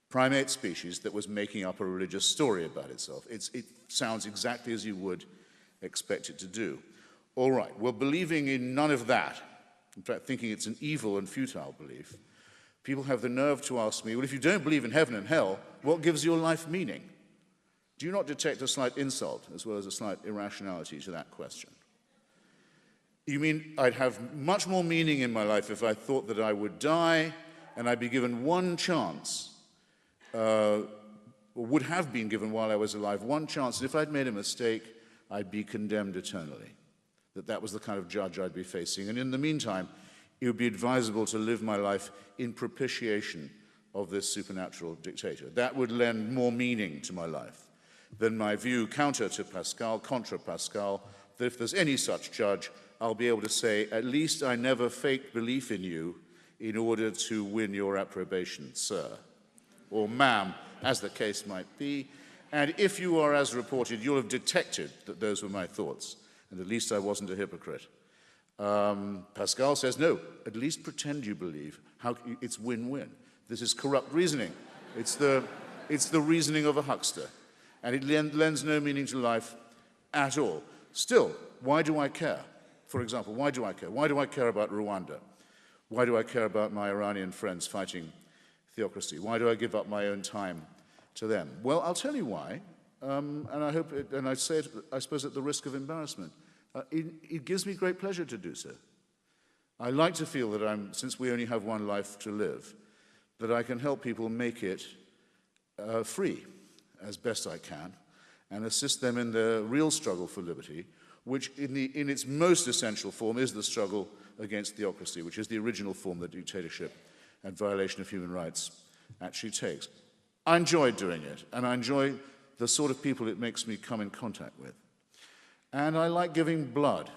primate species that was making up a religious story about itself. It sounds exactly as you would expect it to do. All right, well, believing in none of that, in fact, thinking it's an evil and futile belief, people have the nerve to ask me, well, if you don't believe in heaven and hell, what gives your life meaning? Do you not detect a slight insult as well as a slight irrationality to that question? You mean I'd have much more meaning in my life if I thought that I would die and I'd be given one chance, or would have been given while I was alive, one chance, and if I'd made a mistake, I'd be condemned eternally. That was the kind of judge I'd be facing. And in the meantime, it would be advisable to live my life in propitiation of this supernatural dictator. That would lend more meaning to my life than my view counter to Pascal, contra Pascal, that if there's any such judge, I'll be able to say, at least I never faked belief in you in order to win your approbation, sir, or ma'am, as the case might be. And if you are as reported, you'll have detected that those were my thoughts, and at least I wasn't a hypocrite. Pascal says, no, at least pretend you believe. It's win-win. This is corrupt reasoning. It's the reasoning of a huckster. And it lends no meaning to life at all. Still, why do I care? For example, why do I care? Why do I care about Rwanda? Why do I care about my Iranian friends fighting theocracy? Why do I give up my own time to them? Well, I'll tell you why, and I say it, I suppose, at the risk of embarrassment. It gives me great pleasure to do so. I like to feel that since we only have one life to live, that I can help people make it free as best I can and assist them in their real struggle for liberty, which in its most essential form is the struggle against theocracy, which is the original form that dictatorship and violation of human rights actually takes. I enjoy doing it, and I enjoy the sort of people it makes me come in contact with. And I like giving blood.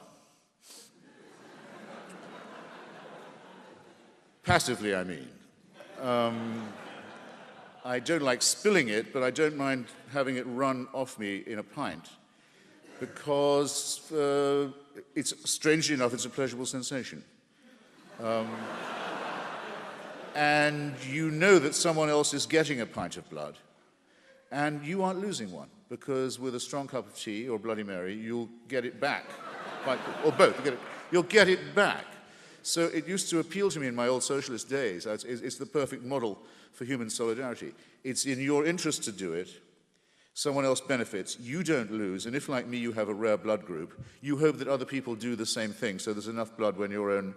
Passively, I mean. I don't like spilling it, but I don't mind having it run off me in a pint, because strangely enough, it's a pleasurable sensation. And you know that someone else is getting a pint of blood, and you aren't losing one, because with a strong cup of tea or Bloody Mary, you'll get it back. Or both, you'll get it back. So it used to appeal to me in my old socialist days. It's the perfect model for human solidarity. It's in your interest to do it. Someone else benefits, you don't lose, and if, like me, you have a rare blood group, you hope that other people do the same thing, so there's enough blood when your own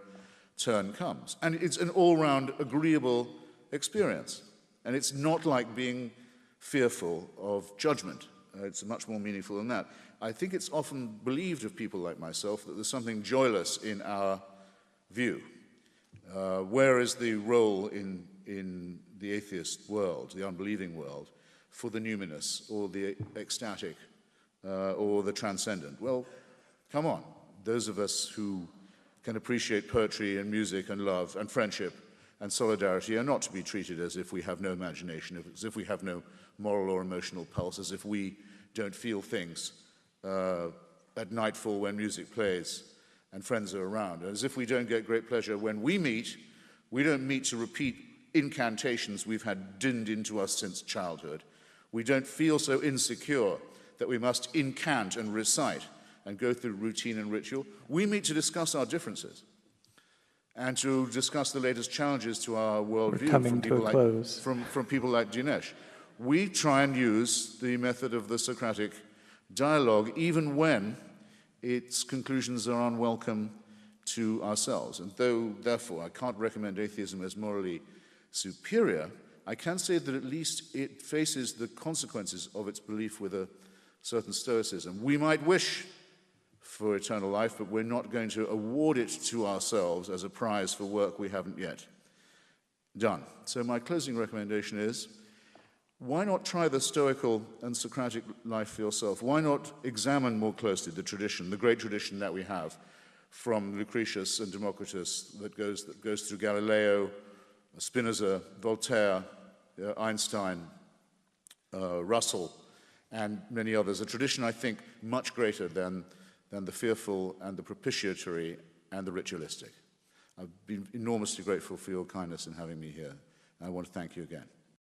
turn comes. And it's an all-round agreeable experience. And it's not like being fearful of judgment. It's much more meaningful than that. I think it's often believed of people like myself that there's something joyless in our view. Where is the role in the atheist world, the unbelieving world, for the numinous or the ecstatic or the transcendent? Well, come on. Those of us who can appreciate poetry and music and love and friendship and solidarity are not to be treated as if we have no imagination, as if we have no moral or emotional pulse, as if we don't feel things at nightfall when music plays and friends are around, as if we don't get great pleasure when we don't meet to repeat incantations we've had dinned into us since childhood. We don't feel so insecure that we must incant and recite and go through routine and ritual. We meet to discuss our differences and to discuss the latest challenges to our worldview from people like Dinesh. We try and use the method of the Socratic dialogue even when its conclusions are unwelcome to ourselves. And therefore, I can't recommend atheism as morally superior, I can say that at least it faces the consequences of its belief with a certain stoicism. We might wish for eternal life, but we're not going to award it to ourselves as a prize for work we haven't yet done. So my closing recommendation is, why not try the Stoical and Socratic life for yourself? Why not examine more closely the tradition, the great tradition that we have from Lucretius and Democritus that goes through Galileo, Spinoza, Voltaire, Einstein, Russell, and many others, a tradition, I think, much greater than the fearful and the propitiatory and the ritualistic. I've been enormously grateful for your kindness in having me here, and I want to thank you again.